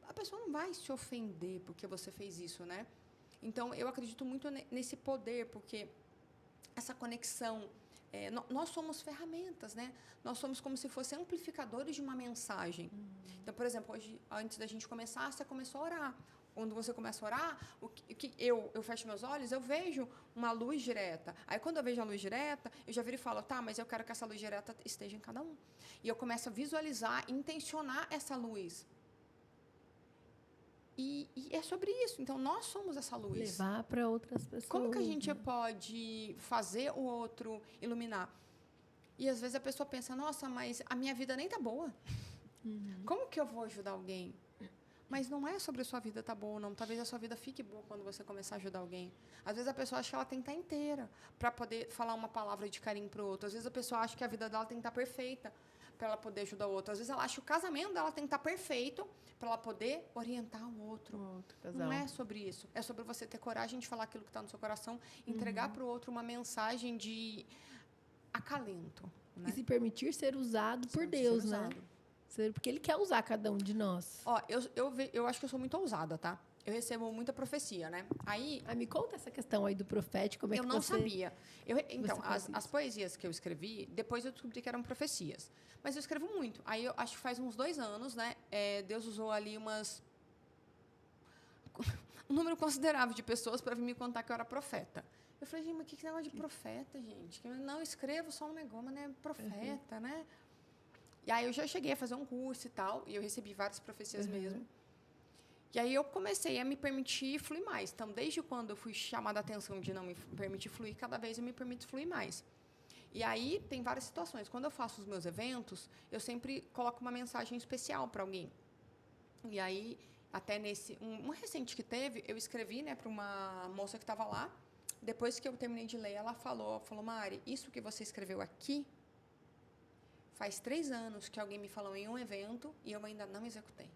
A pessoa não vai se ofender porque você fez isso, né? Então, eu acredito muito nesse poder, porque essa conexão... nós somos ferramentas, né? Nós somos como se fossem amplificadores de uma mensagem. Então, por exemplo, hoje, antes da gente começar, você começou a orar. Quando você começa a orar, eu fecho meus olhos, eu vejo uma luz direta. Aí, quando eu vejo a luz direta, eu já viro e falo, tá, mas eu quero que essa luz direta esteja em cada um. E eu começo a visualizar, intencionar essa luz. E é sobre isso. Então, nós somos essa luz. Levar para outras pessoas. Como que a gente pode fazer o outro iluminar? E, às vezes, a pessoa pensa, nossa, mas a minha vida nem tá boa. Como que eu vou ajudar alguém? Mas não é sobre a sua vida tá boa ou não. Talvez a sua vida fique boa quando você começar a ajudar alguém. Às vezes, a pessoa acha que ela tem que estar inteira para poder falar uma palavra de carinho para o outro. Às vezes, a pessoa acha que a vida dela tem que estar perfeita para ela poder ajudar o outro. Às vezes, ela acha que o casamento dela tem que estar perfeito para ela poder orientar o outro. Não é sobre isso. É sobre você ter coragem de falar aquilo que está no seu coração, entregar para o outro uma mensagem de acalento. Né? E se permitir ser usado por Deus, né? Porque Ele quer usar cada um de nós. Eu acho que eu sou muito ousada, tá? Eu recebo muita profecia, né? Aí... me conta essa questão aí do profético, como é que você... Eu não sabia. Então, as poesias que eu escrevi, depois eu descobri que eram profecias. Mas eu escrevo muito. Aí, eu acho que faz uns 2 anos, né? Deus usou ali um número considerável de pessoas para vir me contar que eu era profeta. Eu falei, gente, mas que negócio de profeta, gente? Não, eu escrevo só um negócio, mas não é profeta, né? E aí, eu já cheguei a fazer um curso e tal, e eu recebi várias profecias mesmo. E aí, eu comecei a me permitir fluir mais. Então, desde quando eu fui chamada a atenção de não me permitir fluir, cada vez eu me permito fluir mais. E aí, tem várias situações. Quando eu faço os meus eventos, eu sempre coloco uma mensagem especial para alguém. E aí, até nesse... Um recente que teve, eu escrevi, né, para uma moça que estava lá. Depois que eu terminei de ler, ela falou, Mari, isso que você escreveu aqui, faz 3 anos que alguém me falou em um evento e eu ainda não executei.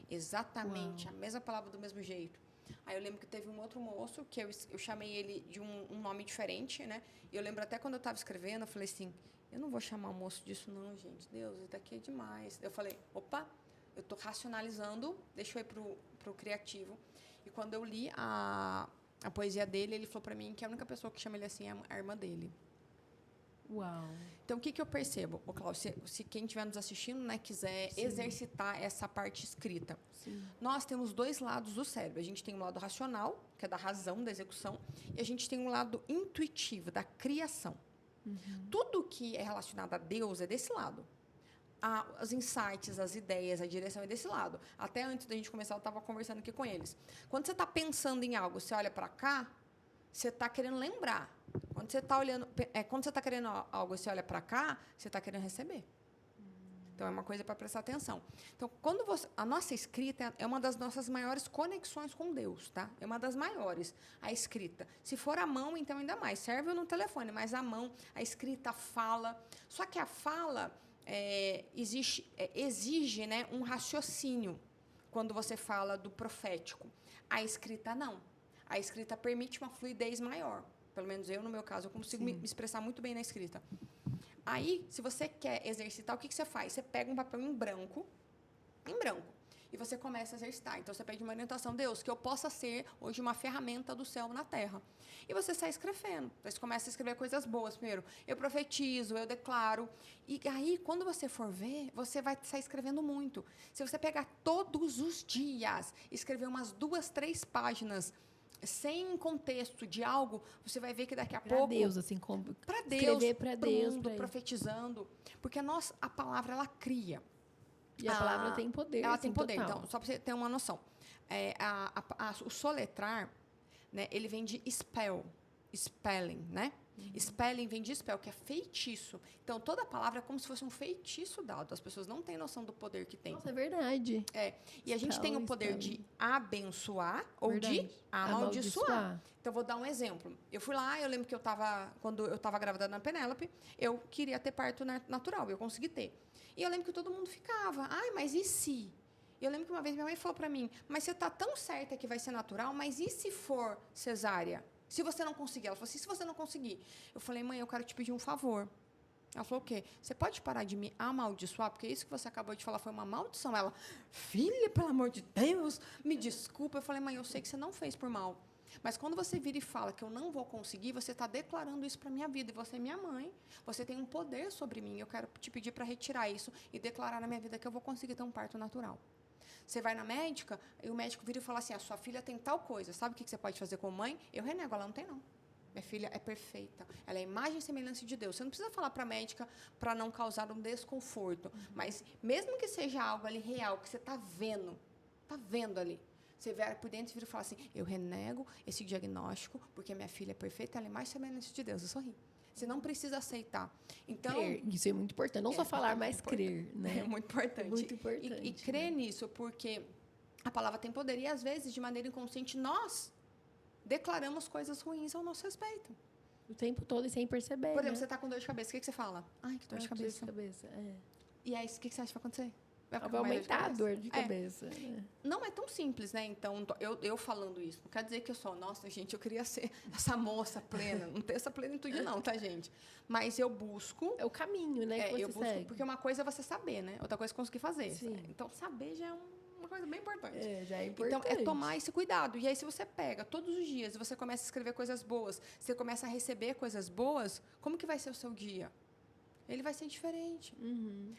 Exatamente, a mesma palavra do mesmo jeito. Aí eu lembro que teve um outro moço que eu chamei ele de um nome diferente, né? E eu lembro até quando eu estava escrevendo, eu falei assim, eu não vou chamar o moço disso não, gente. Deus, isso daqui é demais. Eu falei, opa, eu estou racionalizando, deixa eu ir pro criativo. E quando eu li a poesia dele, ele falou para mim que a única pessoa que chama ele assim é a irmã dele. Uau. Então, o que eu percebo? Cláudio, se quem estiver nos assistindo, né, quiser exercitar essa parte escrita. Nós temos 2 lados do cérebro. A gente tem um lado racional, que é da razão, da execução, e a gente tem um lado intuitivo, da criação. Tudo que é relacionado a Deus é desse lado. Os insights, as ideias, a direção é desse lado. Até antes da gente começar, eu estava conversando aqui com eles. Quando você está pensando em algo, você olha para cá, você está querendo lembrar. Quando você está olhando, quando você está querendo algo e você olha para cá, você está querendo receber. Então, é uma coisa para prestar atenção. Então, a nossa escrita é uma das nossas maiores conexões com Deus, tá? É uma das maiores, a escrita. Se for a mão, então ainda mais. Serve no telefone, mas a mão, a escrita, a fala. Só que a fala exige, né, um raciocínio quando você fala do profético. A escrita, não. A escrita permite uma fluidez maior. Pelo menos eu, no meu caso, eu consigo me expressar muito bem na escrita. Aí, se você quer exercitar, o que você faz? Você pega um papel em branco, e você começa a exercitar. Então, você pede uma orientação, Deus, que eu possa ser hoje uma ferramenta do céu na terra. E você sai escrevendo. Você começa a escrever coisas boas primeiro. Eu profetizo, eu declaro. E aí, quando você for ver, você vai sair escrevendo muito. Se você pegar todos os dias, escrever umas 2, 3 páginas sem contexto de algo, você vai ver que daqui a pouco... Para Deus, assim, para Deus, escrever para Deus, mundo, profetizando. Porque a palavra, ela cria. E a palavra tem poder. Ela assim, tem poder. total. Então, só para você ter uma noção. O soletrar, né, ele vem de spelling, né? Spelling vem de spell, que é feitiço. Então, toda palavra é como se fosse um feitiço dado. As pessoas não têm noção do poder que tem. Nossa, é verdade. E a gente tem o poder de abençoar ou de amaldiçoar. Então, vou dar um exemplo. Eu fui lá, eu lembro que quando eu estava grávida na Penélope, eu queria ter parto natural, eu consegui ter. E eu lembro que todo mundo ficava, ai, mas e se? Eu lembro que uma vez minha mãe falou para mim, mas você está tão certa que vai ser natural, mas e se for cesárea? Se você não conseguir? Ela falou assim, se você não conseguir? Eu falei, mãe, eu quero te pedir um favor. Ela falou, o quê? Você pode parar de me amaldiçoar? Porque isso que você acabou de falar foi uma maldição. Ela, filha, pelo amor de Deus, me desculpa. Eu falei, mãe, eu sei que você não fez por mal. Mas quando você vira e fala que eu não vou conseguir, você está declarando isso para a minha vida. E você é minha mãe. Você tem um poder sobre mim. Eu quero te pedir para retirar isso e declarar na minha vida que eu vou conseguir ter um parto natural. Você vai na médica e o médico vira e fala assim, a sua filha tem tal coisa. Sabe o que você pode fazer como mãe? Eu renego, ela não tem, não. Minha filha é perfeita. Ela é a imagem e semelhança de Deus. Você não precisa falar para a médica para não causar um desconforto. Mas mesmo que seja algo ali real, que você está vendo ali. Você vai por dentro e vira e fala assim, eu renego esse diagnóstico porque minha filha é perfeita, ela é mais semelhante de Deus. Eu sorri. Você não precisa aceitar. Então, isso é muito importante. Não só falar, mas crer, né? É muito importante. Muito importante. E crer nisso, porque a palavra tem poder. E, às vezes, de maneira inconsciente, nós declaramos coisas ruins ao nosso respeito. O tempo todo e sem perceber. Por exemplo, você está com dor de cabeça. O que você fala? Ai, que dor de cabeça. E aí, o que você acha que vai acontecer? Vai aumentar a dor de cabeça. Não é tão simples, né? Então, eu falando isso, não quer dizer que eu sou, nossa, gente, eu queria ser essa moça plena. Não tem essa plenitude, não, tá, gente? Mas eu busco... É o caminho, né, que você segue. Porque uma coisa é você saber, né? Outra coisa é conseguir fazer. Sim. Então, saber já é uma coisa bem importante. Já é importante. Então, é tomar esse cuidado. E aí, se você pega todos os dias e você começa a escrever coisas boas, você começa a receber coisas boas, como que vai ser o seu dia? Ele vai ser diferente.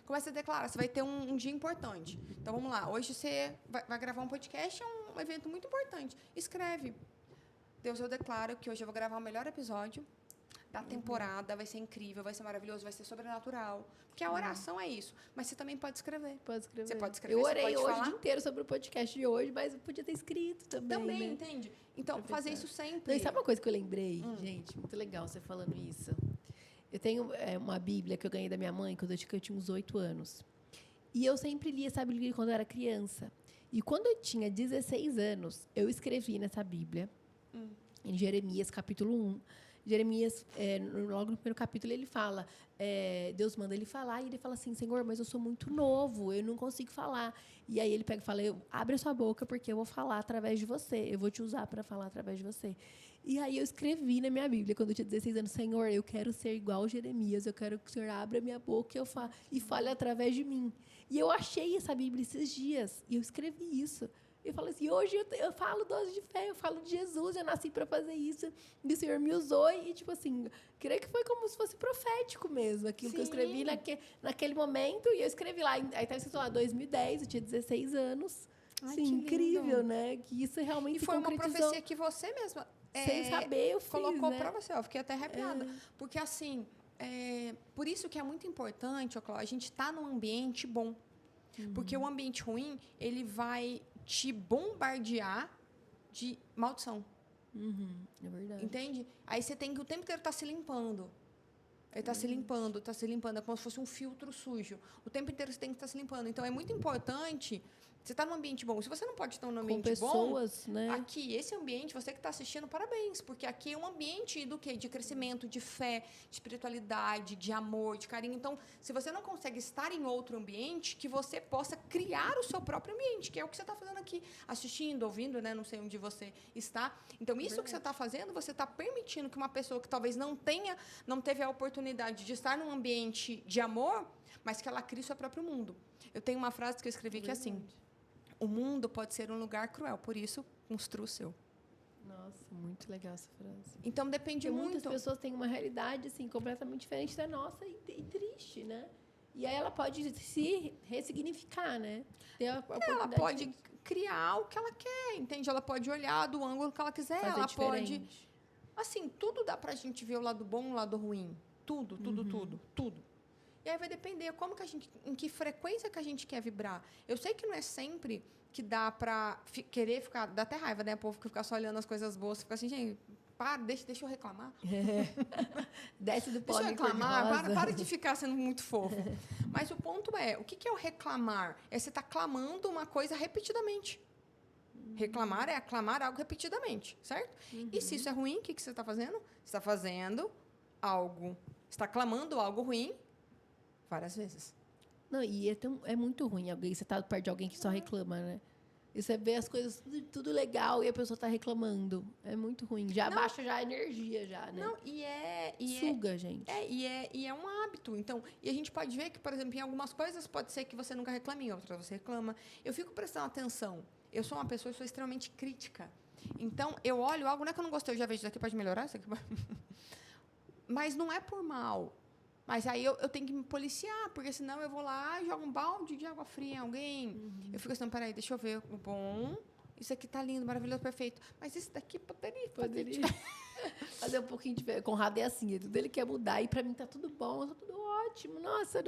Começa a declarar, você vai ter um dia importante. Então, vamos lá. Hoje você vai gravar um podcast, é um evento muito importante. Escreve. Deus, eu declaro que hoje eu vou gravar o melhor episódio da temporada, vai ser incrível, vai ser maravilhoso, vai ser sobrenatural. Porque a oração é isso. Mas você também pode escrever. Você pode escrever, eu orei você pode hoje falar. O dia inteiro sobre o podcast de hoje, mas eu podia ter escrito também, Também, né? entende? Então, fazer isso sempre. Não, e sabe uma coisa que eu lembrei? Gente, muito legal você falando isso. Eu tenho uma Bíblia que eu ganhei da minha mãe quando eu tinha uns 8 anos. E eu sempre lia essa Bíblia quando eu era criança. E quando eu tinha 16 anos, eu escrevi nessa Bíblia, em Jeremias, capítulo 1. Jeremias, logo no primeiro capítulo, ele fala, Deus manda ele falar, e ele fala assim, Senhor, mas eu sou muito novo, eu não consigo falar. E aí ele pega e fala, abre a sua boca, porque eu vou falar através de você, eu vou te usar para falar através de você. E aí eu escrevi na minha Bíblia, quando eu tinha 16 anos, Senhor, eu quero ser igual Jeremias, eu quero que o Senhor abra a minha boca e fale através de mim. E eu achei essa Bíblia esses dias, e eu escrevi isso. Eu falo assim, hoje eu falo dose de fé, eu falo de Jesus, eu nasci para fazer isso. E o Senhor me usou e, tipo assim, creio que foi como se fosse profético mesmo, aquilo que eu escrevi naquele momento. E eu escrevi lá, aí estava escrito lá, 2010, eu tinha 16 anos. Ai, sim, incrível, né? Que isso realmente foi uma profecia que você mesma... sem saber, eu fiz, colocou né? para você. Eu fiquei até arrepiada. Porque, assim, por isso que é muito importante, a gente estar num ambiente bom. Porque o ambiente ruim, ele vai te bombardear de maldição. É verdade. Entende? Aí você tem que o tempo inteiro estar se limpando. Ele está se limpando, está se limpando. É como se fosse um filtro sujo. O tempo inteiro você tem que estar se limpando. Então, é muito importante você estar num ambiente bom. Se você não pode estar num ambiente pessoas, bom, né? aqui, esse ambiente, você que está assistindo, parabéns. Porque aqui é um ambiente do quê? De crescimento, de fé, de espiritualidade, de amor, de carinho. Então, se você não consegue estar em outro ambiente, que você possa criar o seu próprio ambiente, que é o que você está fazendo aqui, assistindo, ouvindo, né? Não sei onde você está. Então, isso que você está fazendo, você está permitindo que uma pessoa que talvez não teve a oportunidade de estar num ambiente de amor, mas que ela crie seu próprio mundo. Eu tenho uma frase que eu escrevi que é assim: o mundo pode ser um lugar cruel, por isso, construa o seu. Nossa, muito legal essa frase. Então, depende Porque muito. muitas pessoas têm uma realidade assim, completamente diferente da nossa e triste, né? E aí ela pode se ressignificar, né? Ter a oportunidade Ela pode criar o que ela quer, entende? Ela pode olhar do ângulo que ela quiser. fazer Ela diferente. pode... Assim, tudo dá pra gente ver o lado bom e o lado ruim. Tudo. E aí vai depender em que frequência que a gente quer vibrar. Eu sei que não é sempre que dá pra querer ficar... Dá até raiva, né? O povo que fica só olhando as coisas boas, fica assim, gente, para, deixa eu reclamar. Desce do pó Deixa eu reclamar, cor-de-rosa. para de ficar sendo muito fofo. Mas o ponto é, o que é o reclamar? É você estar clamando uma coisa repetidamente. Reclamar é aclamar algo repetidamente, certo? E se isso é ruim, o que você está fazendo? Você está fazendo algo, está clamando algo ruim várias vezes. Não, e é muito ruim alguém, você tá perto de alguém que só reclama, né? E você vê as coisas tudo legal e a pessoa tá reclamando. É muito ruim. Já baixa já a energia, já, né? Não, Suga, gente. E é um hábito. Então, e a gente pode ver que, por exemplo, em algumas coisas pode ser que você nunca reclame, em outras você reclama. Eu fico prestando atenção. Eu sou uma pessoa, eu sou extremamente crítica. Então, eu olho algo, não é que eu não gostei, eu já vejo, isso aqui pode melhorar, isso aqui pode... Mas não é por mal. Mas aí eu tenho que me policiar, porque senão eu vou lá e jogo um balde de água fria em alguém. Eu fico assim, peraí, deixa eu ver o bom. Isso aqui tá lindo, maravilhoso, perfeito. Mas esse daqui poderia. Fazer um pouquinho de... Conrado é assim, tudo ele quer mudar. E pra mim tá tudo bom, tá tudo ótimo. Nossa,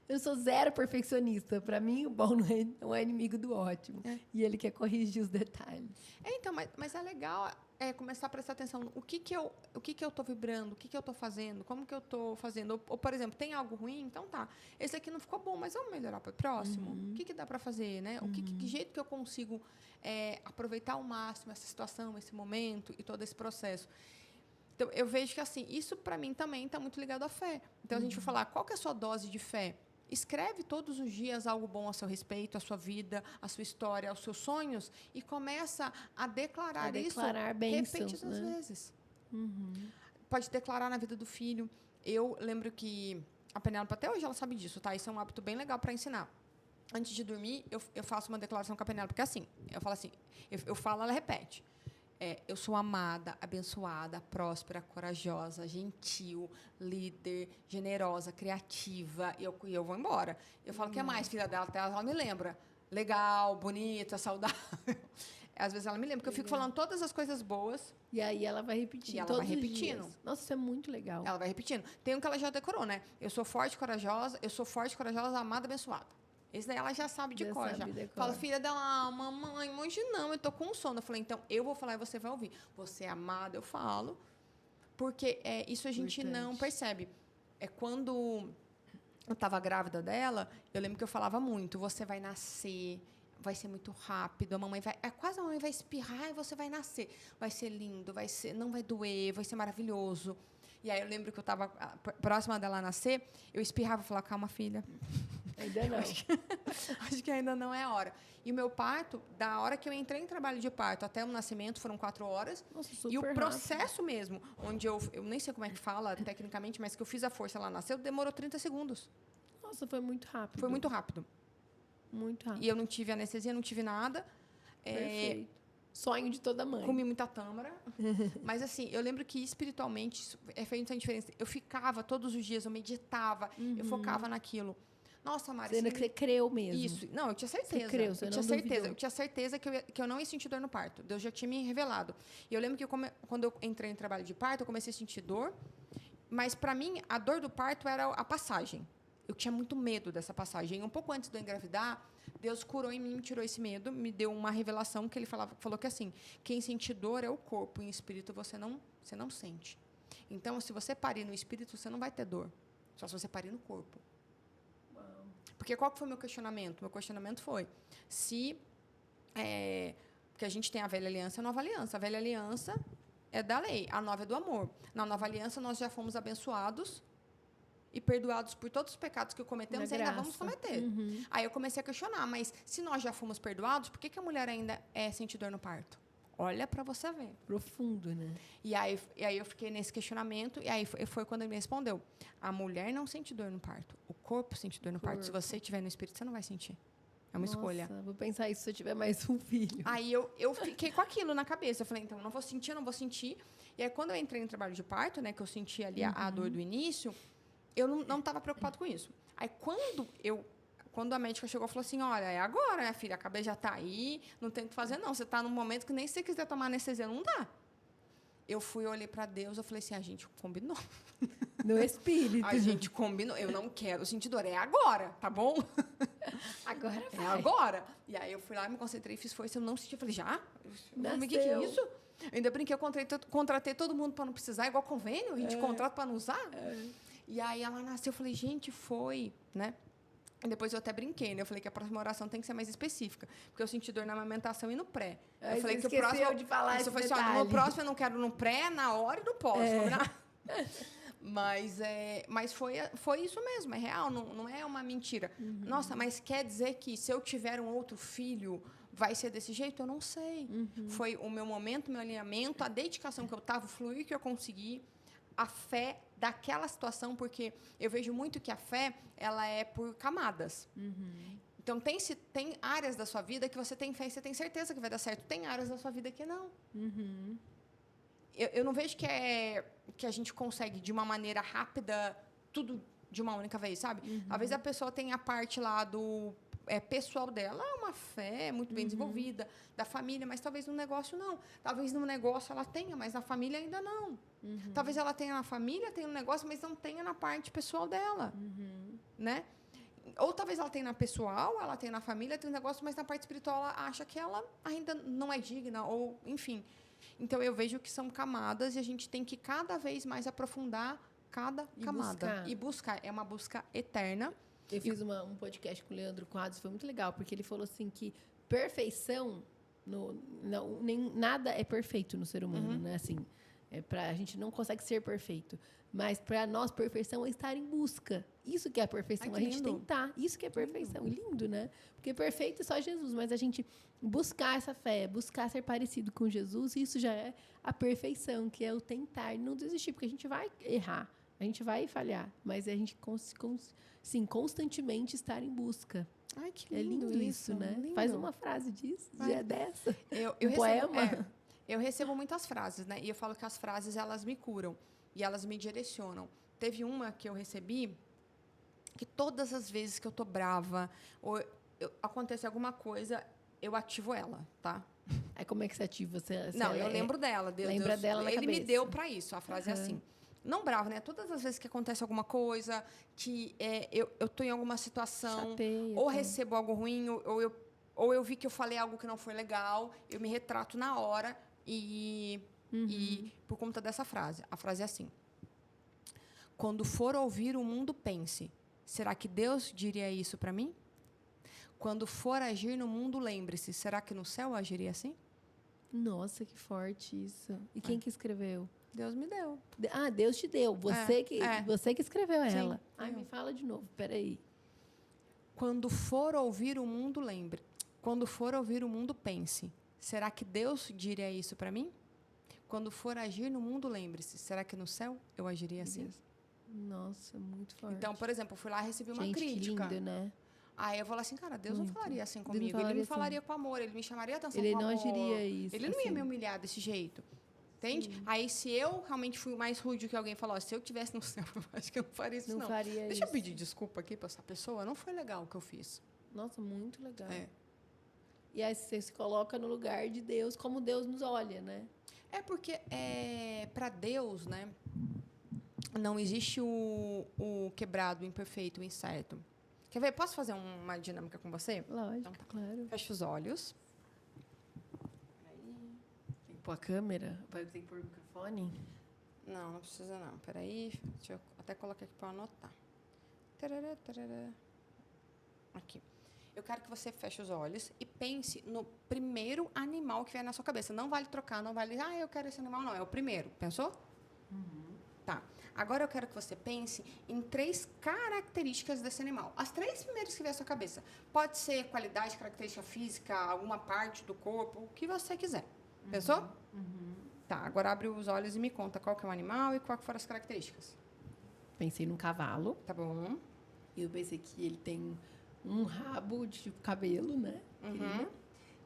eu sou zero perfeccionista. Pra mim, o bom não é inimigo do ótimo. E ele quer corrigir os detalhes. Então, mas é legal começar a prestar atenção. O que eu tô vibrando? O que eu tô fazendo? Como que eu tô fazendo? Ou, por exemplo, tem algo ruim? Então tá. Esse aqui não ficou bom, mas vamos melhorar para o próximo? O que dá para fazer, né? Que jeito que eu consigo aproveitar ao máximo essa situação, esse momento e todo esse processo? Então, eu vejo que, assim, isso para mim também está muito ligado à fé. Então, a gente vai falar, qual que é a sua dose de fé? Escreve todos os dias algo bom a seu respeito, a sua vida, a sua história, os seus sonhos e começa a declarar isso bênçãos, repetidas vezes. Pode declarar na vida do filho. Eu lembro que a Penélope, até hoje, ela sabe disso, tá? Isso é um hábito bem legal para ensinar. Antes de dormir, eu faço uma declaração com a Penélope, porque é assim, eu falo assim, eu falo, ela repete. Eu sou amada, abençoada, próspera, corajosa, gentil, líder, generosa, criativa. E eu vou embora. Eu falo, o que é mais, filha dela? Até ela me lembra. Legal, bonita, saudável. Às vezes ela me lembra, porque eu fico falando todas as coisas boas. E aí ela vai repetindo. E ela vai repetindo. Dias. Nossa, isso é muito legal. Ela vai repetindo. Tem um que ela já decorou, né? Eu sou forte, corajosa, amada, abençoada. Esse daí ela já sabe de cor. Fala, filha da mamãe, hoje não, eu tô com sono. Eu falei, então eu vou falar e você vai ouvir. Você é amada, eu falo. Porque isso a gente não percebe. Quando eu estava grávida dela, eu lembro que eu falava muito, você vai nascer, vai ser muito rápido, a mamãe vai... quase a mamãe vai espirrar e você vai nascer. Vai ser lindo, não vai doer, vai ser maravilhoso. E aí eu lembro que eu estava próxima dela nascer, eu espirrava e falava, calma, filha. Ainda não. Acho que ainda não é a hora. E o meu parto, da hora que eu entrei em trabalho de parto até o nascimento, foram 4 horas. Nossa, super e o processo rápido. mesmo, onde eu nem sei como é que fala tecnicamente, mas que eu fiz a força, ela nasceu, demorou 30 segundos. Nossa, foi muito rápido. Foi muito rápido. Muito rápido. E eu não tive anestesia, não tive nada. Perfeito. Sonho de toda mãe. Comi muita tâmara. Mas, assim, eu lembro que espiritualmente isso fez muita diferença. Eu ficava todos os dias, eu meditava, eu focava naquilo. Nossa, Mari... Sendo que você creu mesmo. Isso. Não, eu tinha certeza. Você creu, você eu não tinha certeza. duvidou. Eu tinha certeza que eu não ia sentir dor no parto. Deus já tinha me revelado. E eu lembro que quando eu entrei em trabalho de parto, eu comecei a sentir dor. Mas, para mim, a dor do parto era a passagem. Eu tinha muito medo dessa passagem. Um pouco antes de eu engravidar, Deus curou em mim, me tirou esse medo, me deu uma revelação que ele falou que assim, quem sente dor é o corpo, em espírito você não sente. Então, se você parir no espírito, você não vai ter dor. Só se você parir no corpo. Uau. Porque qual que foi o meu questionamento? Meu questionamento foi se... porque a gente tem a velha aliança e a nova aliança. A velha aliança é da lei, a nova é do amor. Na nova aliança, nós já fomos abençoados e perdoados por todos os pecados que cometemos e ainda vamos cometer. Aí eu comecei a questionar, mas se nós já fomos perdoados, por que a mulher ainda sente dor no parto? Olha para você ver. Profundo, né? E aí eu fiquei nesse questionamento, e aí foi quando ele me respondeu. A mulher não sente dor no parto, o corpo sente dor no parto. Se você estiver no espírito, você não vai sentir. É uma escolha. Vou pensar isso se eu tiver mais um filho. Aí eu fiquei com aquilo na cabeça. Eu falei, então, não vou sentir. E aí, quando eu entrei no trabalho de parto, né, que eu senti ali a dor do início, eu não estava preocupado com isso. Aí, quando a médica chegou, falou assim, olha, é agora, minha filha, a cabeça já está aí, não tem o que fazer, não. Você está num momento que nem se você quiser tomar anestesia, não dá. Eu olhei para Deus, eu falei assim, a gente combinou. No espírito. A gente combinou. Eu não quero sentir dor, é agora, tá bom? Agora vai. É agora. E aí eu fui lá, me concentrei, fiz força, eu não senti. Eu falei, já? Nasceu. O que é isso? Eu ainda brinquei, eu contratei todo mundo para não precisar, igual convênio, a gente contrata para não usar. E aí ela nasceu, eu falei, gente, foi, né? E depois eu até brinquei, né? Eu falei que a próxima oração tem que ser mais específica, porque eu senti dor na amamentação e no pré. Eu falei que o próximo... de falar esse detalhe. detalhe. No próximo eu não quero no pré, na hora e no pós, combinar? Mas foi isso mesmo, é real, não é uma mentira. Nossa, mas quer dizer que se eu tiver um outro filho, vai ser desse jeito? Eu não sei. Foi o meu momento, meu alinhamento, a dedicação que eu estava, o fluir que eu consegui, a fé daquela situação, porque eu vejo muito que a fé, ela é por camadas. Então, tem áreas da sua vida que você tem fé e você tem certeza que vai dar certo. Tem áreas da sua vida que não. Eu não vejo que a gente consegue, de uma maneira rápida, tudo de uma única vez, sabe? Talvez a pessoa tenha a parte lá do pessoal dela, uma fé muito bem desenvolvida, da família, mas talvez no negócio não. Talvez no negócio ela tenha, mas na família ainda não. Talvez ela tenha na família, tenha no negócio, mas não tenha na parte pessoal dela. Né? Ou talvez ela tenha na pessoal, ela tenha na família, tem um negócio, mas na parte espiritual ela acha que ela ainda não é digna, ou enfim... Então, eu vejo que são camadas e a gente tem que cada vez mais aprofundar cada camada. E buscar. É uma busca eterna. Eu fiz um podcast com o Leandro Quadros, foi muito legal, porque ele falou assim que perfeição, nada é perfeito no ser humano, né? Assim, a gente não consegue ser perfeito. Mas, para nós, perfeição é estar em busca. Isso que é a perfeição. A gente tentar. Isso que é perfeição. Lindo, né? Porque perfeito é só Jesus. Mas a gente buscar essa fé, buscar ser parecido com Jesus, isso já é a perfeição, que é o tentar não desistir. Porque a gente vai errar, a gente vai falhar. Mas a gente, constantemente estar em busca. Ai, que lindo. É lindo isso, né? Lindo. Faz uma frase disso, já é dessa. Poema. Eu recebo muitas frases, né? E eu falo que as frases, elas me curam. E elas me direcionam. Teve uma que eu recebi que todas as vezes que eu tô brava ou acontece alguma coisa, eu ativo ela, tá? Aí como é que você ativa? Eu lembro dela. Lembra dela na Ele cabeça. me deu para isso. A frase é assim. Não brava, né? Todas as vezes que acontece alguma coisa, que eu tô em alguma situação, chateia, ou recebo algo ruim, ou eu vi que eu falei algo que não foi legal, eu me retrato na hora e por conta dessa frase. A frase é assim: quando for ouvir o mundo, pense, será que Deus diria isso para mim? Quando for agir no mundo, lembre-se, será que no céu eu agiria assim? Nossa, que forte isso. E quem que escreveu? Deus me deu. Deus te deu. Você que escreveu ela. Sim. Me fala de novo, peraí. Quando for ouvir o mundo, lembre. Quando for ouvir o mundo, pense, será que Deus diria isso para mim? Quando for agir no mundo, lembre-se, será que no céu eu agiria assim? Nossa, muito forte. Então, por exemplo, eu fui lá e recebi uma crítica. Que lindo, né? Aí eu vou lá assim, cara, Deus muito. Não falaria assim comigo. Ele me falaria com amor, ele me chamaria atenção com amor. Ele não agiria isso. Ele não ia me humilhar desse jeito. Entende? Sim. Aí, se eu realmente fui mais rude que alguém falou, se eu estivesse no céu, eu acho que eu não faria isso, não. Deixa eu pedir desculpa aqui para essa pessoa, não foi legal o que eu fiz. Nossa, muito legal. E aí você se coloca no lugar de Deus, como Deus nos olha, né? É porque, para Deus, né, não existe o quebrado, o imperfeito, o incerto. Quer ver? Posso fazer uma dinâmica com você? Lógico, então, tá. Claro. Fecha os olhos. Tem que pôr a câmera? Tem que pôr o microfone? Não precisa não. Peraí, deixa eu até colocar aqui para anotar. Tarará, tarará. Aqui. Eu quero que você feche os olhos e pense no primeiro animal que vier na sua cabeça. Não vale trocar, não vale, eu quero esse animal, não. É o primeiro. Pensou? Tá. Agora eu quero que você pense em 3 características desse animal. As 3 primeiras que vier à sua cabeça. Pode ser qualidade, característica física, alguma parte do corpo, o que você quiser. Pensou? Tá, agora abre os olhos e me conta qual que é o animal e qual que foram as características. Pensei num cavalo. Tá bom? E eu pensei que ele tem um rabo de cabelo, né?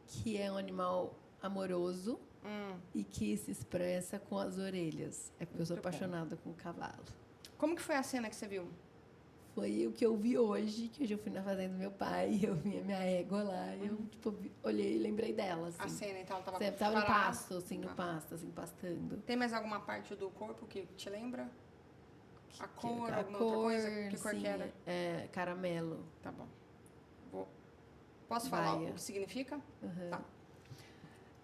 Que é um animal amoroso e que se expressa com as orelhas. É porque eu sou Muito bom. apaixonada com cavalo. Como que foi a cena que você viu? Foi o que eu vi hoje, que hoje eu fui na fazenda do meu pai, eu vi a minha égua lá, e eu, tipo, olhei e lembrei dela, assim. A cena, então, ela tava Sempre tava no parada. pasto, assim, no pasto, assim, pastando. Tem mais alguma parte do corpo que te lembra? A cor, A alguma cor, outra coisa? Que cor sim, que era? é caramelo. Tá bom. Posso falar Baia. o que significa? Uhum. Tá.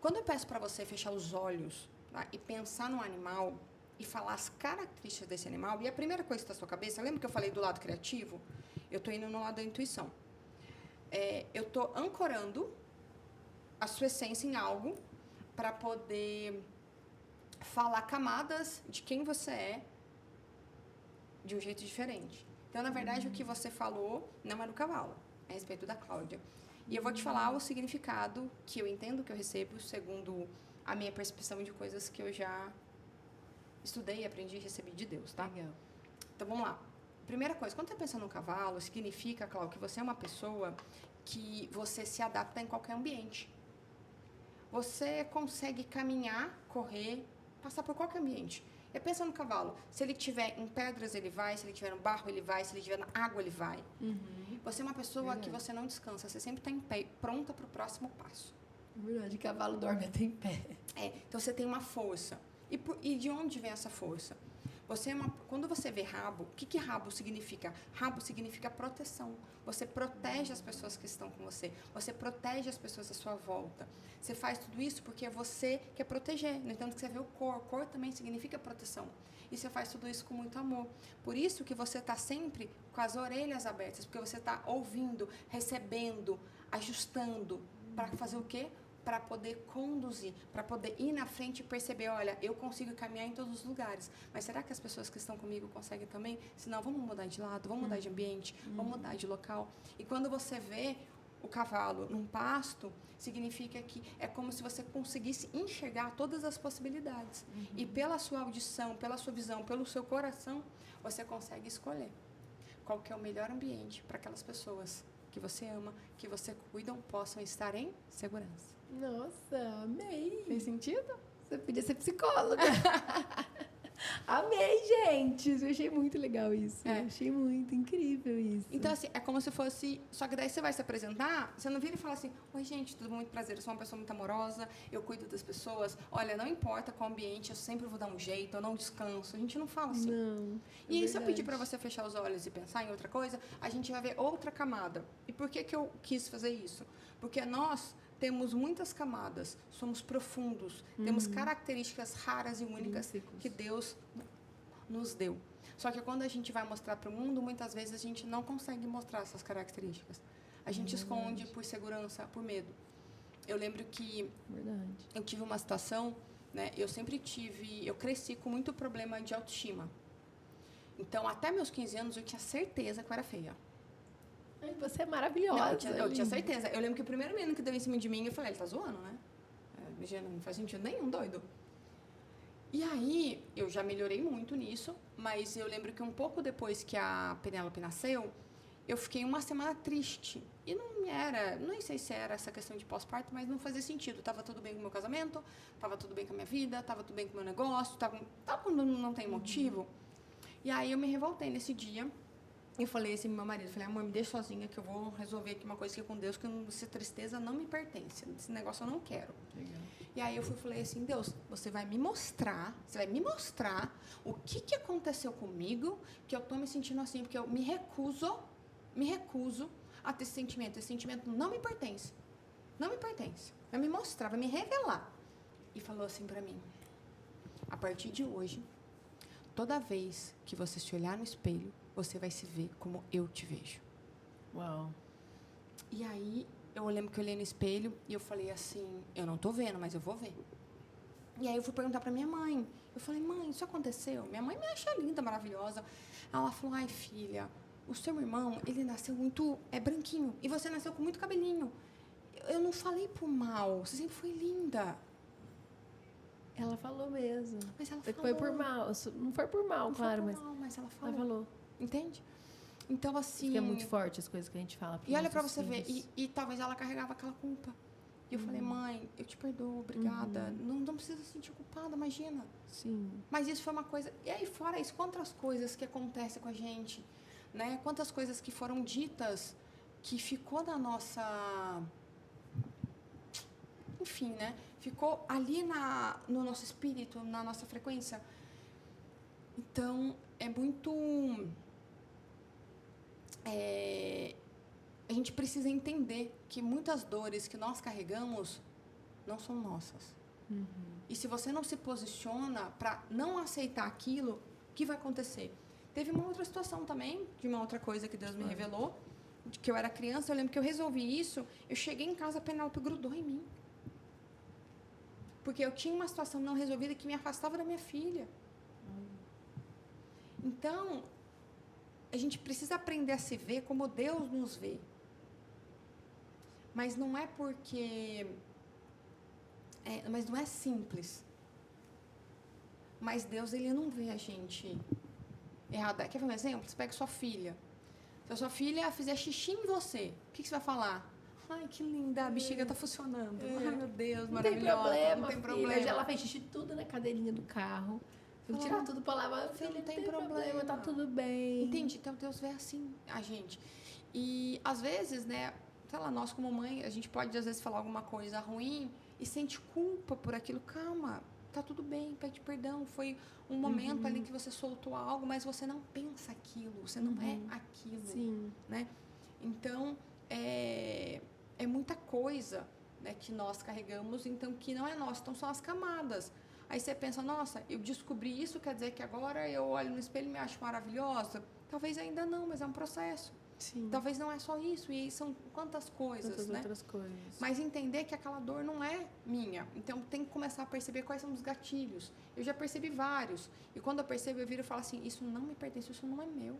Quando eu peço para você fechar os olhos, tá, e pensar no animal e falar as características desse animal, e a primeira coisa que está na sua cabeça, lembra que eu falei do lado criativo? Eu estou indo no lado da intuição. Eu estou ancorando a sua essência em algo para poder falar camadas de quem você é de um jeito diferente. Então, na verdade, o que você falou não é do cavalo, é a respeito da Cláudia. E eu vou te falar o significado que eu entendo que eu recebo segundo a minha percepção de coisas que eu já estudei, aprendi e recebi de Deus, tá? Legal. Então, vamos lá. Primeira coisa, quando você pensa no cavalo, significa, Cláudia, que você é uma pessoa que você se adapta em qualquer ambiente. Você consegue caminhar, correr, passar por qualquer ambiente. E pensa no cavalo. Se ele estiver em pedras, ele vai. Se ele estiver no barro, ele vai. Se ele estiver na água, ele vai. Você é uma pessoa que você não descansa. Você sempre está em pé, pronta para o próximo passo. Verdade, cavalo dorme até em pé. Então, você tem uma força. E de onde vem essa força? Quando você vê rabo, o que rabo significa? Rabo significa proteção. Você protege as pessoas que estão com você. Você protege as pessoas à sua volta. Você faz tudo isso porque você quer proteger. No entanto, que você vê o cor. Cor também significa proteção. E você faz tudo isso com muito amor. Por isso que você está sempre com as orelhas abertas. Porque você está ouvindo, recebendo, ajustando. Para fazer o quê? Para poder conduzir, para poder ir na frente e perceber, olha, eu consigo caminhar em todos os lugares, mas será que as pessoas que estão comigo conseguem também? Se não, vamos mudar de lado, vamos mudar de ambiente, vamos mudar de local. E quando você vê o cavalo num pasto, significa que é como se você conseguisse enxergar todas as possibilidades. E pela sua audição, pela sua visão, pelo seu coração, você consegue escolher qual que é o melhor ambiente para aquelas pessoas que você ama, que você cuidam, possam estar em segurança. Nossa, amei. Fez sentido? Você podia ser psicóloga. Amei, gente. Eu achei muito legal isso. Eu achei muito incrível isso. Então, assim, é como se fosse... Só que daí você vai se apresentar, você não vira e fala assim, oi, gente, tudo bom, muito prazer, eu sou uma pessoa muito amorosa, eu cuido das pessoas, olha, não importa qual ambiente, eu sempre vou dar um jeito, eu não descanso. A gente não fala assim. Não. E aí, se eu pedir para você fechar os olhos e pensar em outra coisa, a gente vai ver outra camada. E por que eu quis fazer isso? Porque nós temos muitas camadas, somos profundos, temos características raras e únicas que Deus nos deu. Só que quando a gente vai mostrar para o mundo, muitas vezes a gente não consegue mostrar essas características. A gente esconde por segurança, por medo. Eu lembro que eu tive uma situação, né? Eu cresci com muito problema de autoestima. Então, até meus 15 anos, eu tinha certeza que eu era feia. Você é maravilhosa. Não, eu tinha certeza. Eu lembro que o primeiro menino que deu em cima de mim, eu falei, ele tá zoando, né? Não faz sentido nenhum, doido. E aí, eu já melhorei muito nisso, mas eu lembro que um pouco depois que a Penélope nasceu, eu fiquei uma semana triste. E nem sei se era essa questão de pós-parto, mas não fazia sentido. Tava tudo bem com o meu casamento, tava tudo bem com a minha vida, tava tudo bem com o meu negócio, tava quando não tem motivo. E aí, eu me revoltei nesse dia. Eu falei assim pro meu marido, falei, amor, me deixa sozinha que eu vou resolver aqui uma coisa aqui com Deus, que essa tristeza não me pertence, esse negócio eu não quero. Legal. E aí eu falei assim, Deus, você vai me mostrar o que aconteceu comigo, que eu tô me sentindo assim, porque eu me recuso a ter esse sentimento não me pertence, vai me mostrar, vai me revelar. E falou assim pra mim, a partir de hoje, toda vez que você se olhar no espelho, você vai se ver como eu te vejo. Uau. E aí, eu lembro que eu olhei no espelho e eu falei assim, eu não tô vendo, mas eu vou ver. E aí eu fui perguntar pra minha mãe. Eu falei, mãe, isso aconteceu? Minha mãe me acha linda, maravilhosa. Ela falou, ai, filha, o seu irmão, ele nasceu muito branquinho. E você nasceu com muito cabelinho. Eu não falei por mal, você sempre foi linda. Ela falou mesmo. Mas ela falou. Foi por mal. Não foi por mal, não claro, foi por mal, mas ela falou. Ela falou. Entende? Então, assim... Porque é muito forte as coisas que a gente fala. E olha pra você ver. E talvez ela carregava aquela culpa. E eu falei, mãe, eu te perdoo, obrigada. Não precisa se sentir culpada, imagina. Sim. Mas isso foi uma coisa... E aí, fora isso, quantas coisas que acontecem com a gente, né? Quantas coisas que foram ditas que ficou na nossa... Enfim, né? Ficou ali no nosso espírito, na nossa frequência. Então, é muito... a gente precisa entender que muitas dores que nós carregamos não são nossas. E se você não se posiciona para não aceitar aquilo, o que vai acontecer? Teve uma outra situação também, de uma outra coisa que Deus me revelou, de que eu era criança, eu lembro que eu resolvi isso, eu cheguei em casa, a Penélope grudou em mim. Porque eu tinha uma situação não resolvida que me afastava da minha filha. Então, a gente precisa aprender a se ver como Deus nos vê. Mas não é porque... mas não é simples. Mas Deus, ele não vê a gente errada. Quer ver um exemplo? Você pega sua filha. Se a sua filha fizer xixi em você, o que você vai falar? Ai, que linda, a bexiga tá funcionando. Ai, meu Deus, maravilhosa. Não tem problema. Hoje ela fez xixi tudo na cadeirinha do carro. Eu tirar tudo pra lavar. Filha, não tem problema, tá tudo bem. Entende? Então, Deus vê assim a gente. E, às vezes, né, sei lá, nós como mãe, a gente pode, às vezes, falar alguma coisa ruim e sente culpa por aquilo. Calma, tá tudo bem, pede perdão. Foi um momento ali que você soltou algo, mas você não pensa aquilo, você não é aquilo. Sim. Né? Então, é muita coisa, né, que nós carregamos, então, que não é nosso. Então, são as camadas. Aí você pensa, nossa, eu descobri isso, quer dizer que agora eu olho no espelho e me acho maravilhosa? Talvez ainda não, mas é um processo. Sim. Talvez não é só isso, e aí são quantas coisas, Tantas né? outras coisas. Mas entender que aquela dor não é minha. Então, tem que começar a perceber quais são os gatilhos. Eu já percebi vários. E quando eu percebo, eu viro e falo assim, isso não me pertence, isso não é meu.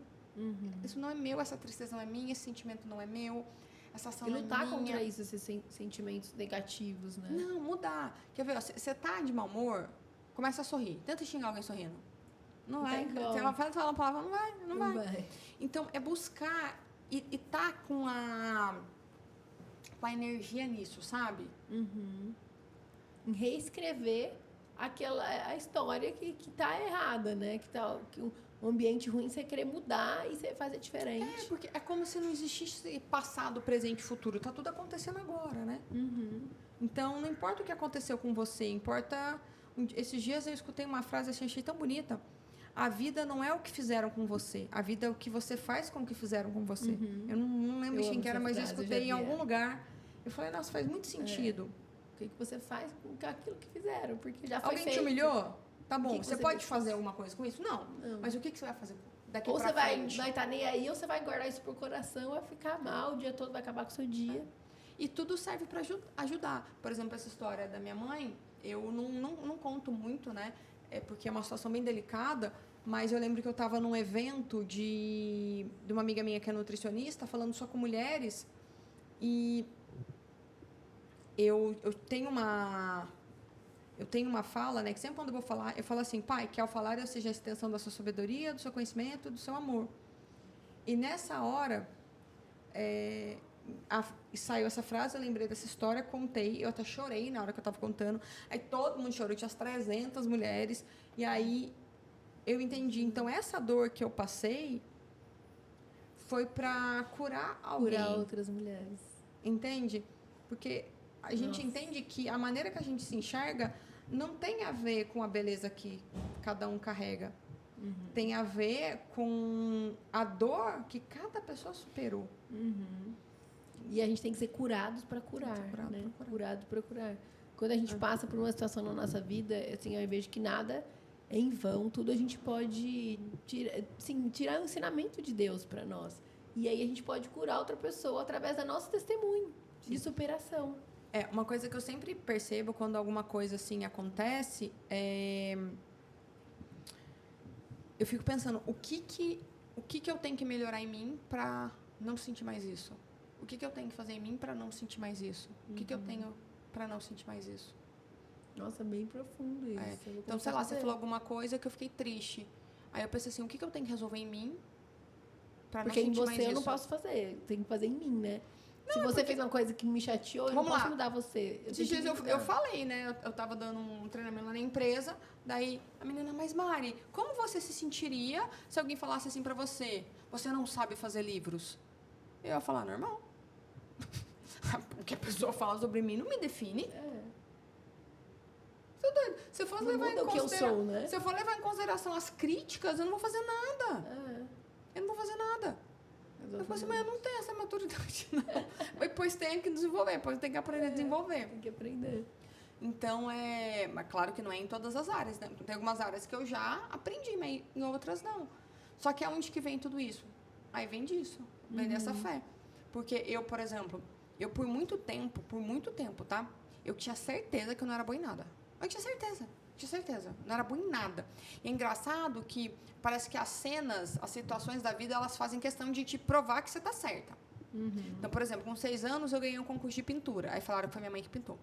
Isso não é meu, essa tristeza não é minha, esse sentimento não é meu. Essa ação não é minha. E lutar contra isso, esses sentimentos negativos, né? Não, mudar. Quer ver, você tá de mau humor, começa a sorrir. Tenta xingar alguém sorrindo. Não vai. Se ela fala uma palavra, não vai. Então, é buscar e tá com a energia nisso, sabe? Em reescrever a história que tá errada, né? Que um ambiente ruim você querer mudar e você fazer diferente. Porque é como se não existisse passado, presente e futuro. Tá tudo acontecendo agora, né? Então, não importa o que aconteceu com você, importa... Esses dias eu escutei uma frase, achei tão bonita. A vida não é o que fizeram com você. A vida é o que você faz com o que fizeram com você. Eu não lembro de quem que era, mas eu escutei em algum lugar. Eu falei, nossa, faz muito sentido. O que você faz com aquilo que fizeram? Porque já foi Alguém feito. te humilhou? Tá bom, que você pode fazer alguma coisa com isso? Não. Mas o que você vai fazer daqui ou pra você frente? vai estar nem aí, ou você vai guardar isso pro coração, vai ficar mal, o dia todo vai acabar com o seu dia. E tudo serve para ajudar. Por exemplo, essa história da minha mãe, eu não conto muito, né? Porque é uma situação bem delicada, mas eu lembro que eu estava num evento de uma amiga minha que é nutricionista, falando só com mulheres, e eu tenho uma fala, né, que sempre quando eu vou falar, eu falo assim, Pai, que ao falar eu seja a extensão da sua sabedoria, do seu conhecimento, do seu amor. E nessa hora, saiu essa frase, eu lembrei dessa história, contei, eu até chorei na hora que eu estava contando, aí todo mundo chorou, tinha as 300 mulheres, e aí eu entendi. Então, essa dor que eu passei foi para curar alguém. Curar outras mulheres. Entende? Porque a gente entende que a maneira que a gente se enxerga não tem a ver com a beleza que cada um carrega. Tem a ver com a dor que cada pessoa superou. E a gente tem que ser curados para curar, Curado para curar. Quando a gente passa por uma situação na nossa vida, assim, eu vejo que nada em vão, tudo a gente pode tirar o ensinamento de Deus para nós. E aí a gente pode curar outra pessoa através do nosso testemunho de superação. Uma coisa que eu sempre percebo quando alguma coisa assim acontece eu fico pensando, o que eu tenho que melhorar em mim para não sentir mais isso? O que eu tenho que fazer em mim para não sentir mais isso? O que eu tenho para não sentir mais isso? Nossa, bem profundo isso. Então, sei lá, você falou alguma coisa que eu fiquei triste. Aí eu pensei assim, o que eu tenho que resolver em mim para não sentir mais isso? Porque em você eu não posso fazer, tem que fazer em mim, né? Se você fez uma coisa que me chateou, eu não posso mudar você. Esses dias eu falei, né? Eu tava dando um treinamento lá na empresa, daí a menina, mas Mari, como você se sentiria se alguém falasse assim pra você, você não sabe fazer livros? Eu ia falar, normal. O que a pessoa fala sobre mim não me define. Se eu for levar em consideração, né? Se eu for levar em consideração as críticas, eu não vou fazer nada. Eu não vou fazer nada. Eu falo assim, mas eu não tenho essa maturidade, não. Depois tem que desenvolver, depois tem que aprender a desenvolver. Tem que aprender. Então, mas claro que não é em todas as áreas, né? Tem algumas áreas que eu já aprendi, mas em outras não. Só que aonde que vem tudo isso? Aí vem disso, vem dessa fé. Porque eu, por exemplo, por muito tempo, tá? Eu tinha certeza que eu não era boa em nada. Eu tinha certeza. Não era boa em nada. E é engraçado que parece que as cenas, as situações da vida, elas fazem questão de te provar que você tá certa. Então, por exemplo, com 6 anos eu ganhei um concurso de pintura. Aí falaram que foi minha mãe que pintou.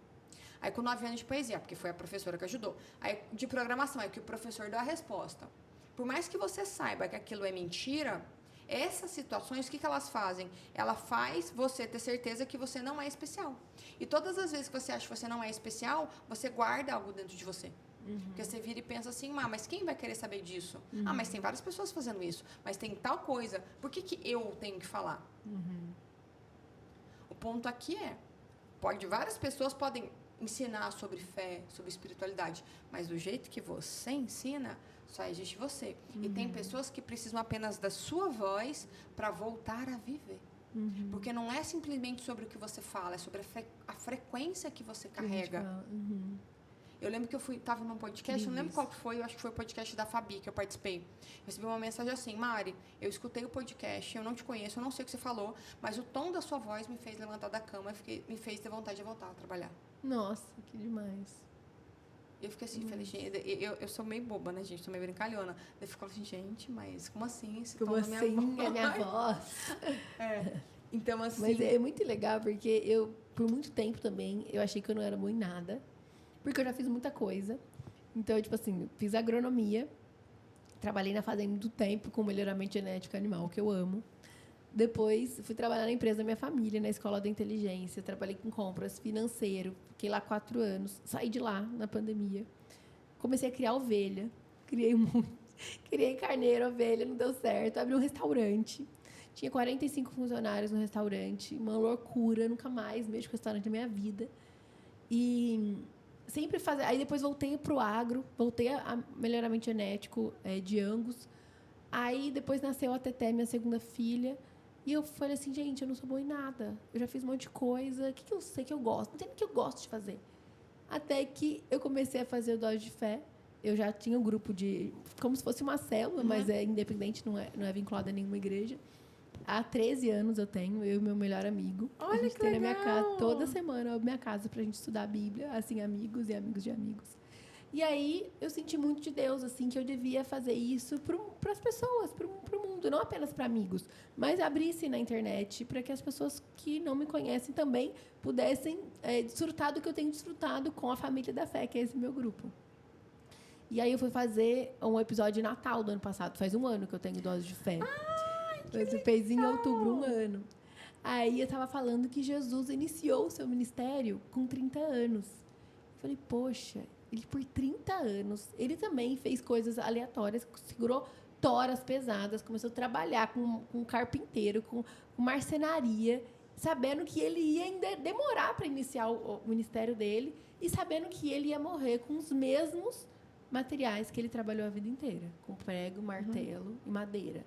Aí com 9 anos de poesia, porque foi a professora que ajudou. Aí de programação, é que o professor deu a resposta. Por mais que você saiba que aquilo é mentira, essas situações, o que elas fazem? Ela faz você ter certeza que você não é especial. E todas as vezes que você acha que você não é especial, você guarda algo dentro de você. Porque você vira e pensa assim, mas quem vai querer saber disso? Mas tem várias pessoas fazendo isso. Mas tem tal coisa. Por que eu tenho que falar? O ponto aqui várias pessoas podem ensinar sobre fé, sobre espiritualidade, mas do jeito que você ensina, só existe você. E tem pessoas que precisam apenas da sua voz para voltar a viver. Porque não é simplesmente sobre o que você fala, é sobre a frequência que você carrega. Eu lembro que eu estava num podcast, eu não lembro qual que foi, eu acho que foi o podcast da Fabi que eu participei. Eu recebi uma mensagem assim, Mari, eu escutei o podcast, eu não te conheço, eu não sei o que você falou, mas o tom da sua voz me fez levantar da cama, me fez ter vontade de voltar a trabalhar. Nossa, que demais. Eu fiquei assim, falei, gente, eu sou meio boba, né, gente? Sou meio brincalhona. Eu fico assim, gente, mas como assim? Como assim é minha voz? Então, assim... Mas é muito legal, porque eu, por muito tempo também, eu achei que eu não era boa em nada. Porque eu já fiz muita coisa. Então, tipo assim, fiz agronomia. Trabalhei na fazenda do tempo com melhoramento genético animal, que eu amo. Depois, fui trabalhar na empresa da minha família, na Escola da Inteligência. Trabalhei com compras, financeiro. Fiquei lá 4 anos. Saí de lá, na pandemia. Comecei a criar ovelha. Criei muito. Criei carneiro, ovelha, não deu certo. Abri um restaurante. Tinha 45 funcionários no restaurante. Uma loucura. Nunca mais mexo com restaurante na minha vida. E... sempre fazer. Aí depois voltei para o agro, voltei a melhoramento genético de Angus. Aí depois nasceu a Teté, minha segunda filha. E eu falei assim, gente, eu não sou boa em nada. Eu já fiz um monte de coisa. O que eu sei que eu gosto? Não tem o que eu gosto de fazer. Até que eu comecei a fazer o Dose de Fé. Eu já tinha um grupo de... como se fosse uma célula, mas é independente, não é vinculada a nenhuma igreja. Há 13 anos eu tenho, eu e meu melhor amigo. Olha, a gente que tem legal. na minha casa, toda semana, eu minha casa pra gente estudar a Bíblia, assim, amigos e amigos de amigos. E aí, eu senti muito de Deus, assim, que eu devia fazer isso para as pessoas, para o mundo, não apenas para amigos, mas abrir-se na internet para que as pessoas que não me conhecem também pudessem desfrutar do que eu tenho desfrutado com a família da fé, que é esse meu grupo. E aí, eu fui fazer um episódio de Natal do ano passado, faz 1 ano que eu tenho Dose de Fé. Eu fez em outubro 1 ano. Aí eu estava falando que Jesus iniciou o seu ministério com 30 anos. Eu falei, poxa, ele por 30 anos, ele também fez coisas aleatórias, segurou toras pesadas, começou a trabalhar com carpinteiro, com marcenaria, sabendo que ele ia ainda demorar para iniciar o ministério dele e sabendo que ele ia morrer com os mesmos materiais que ele trabalhou a vida inteira, com prego, martelo e madeira.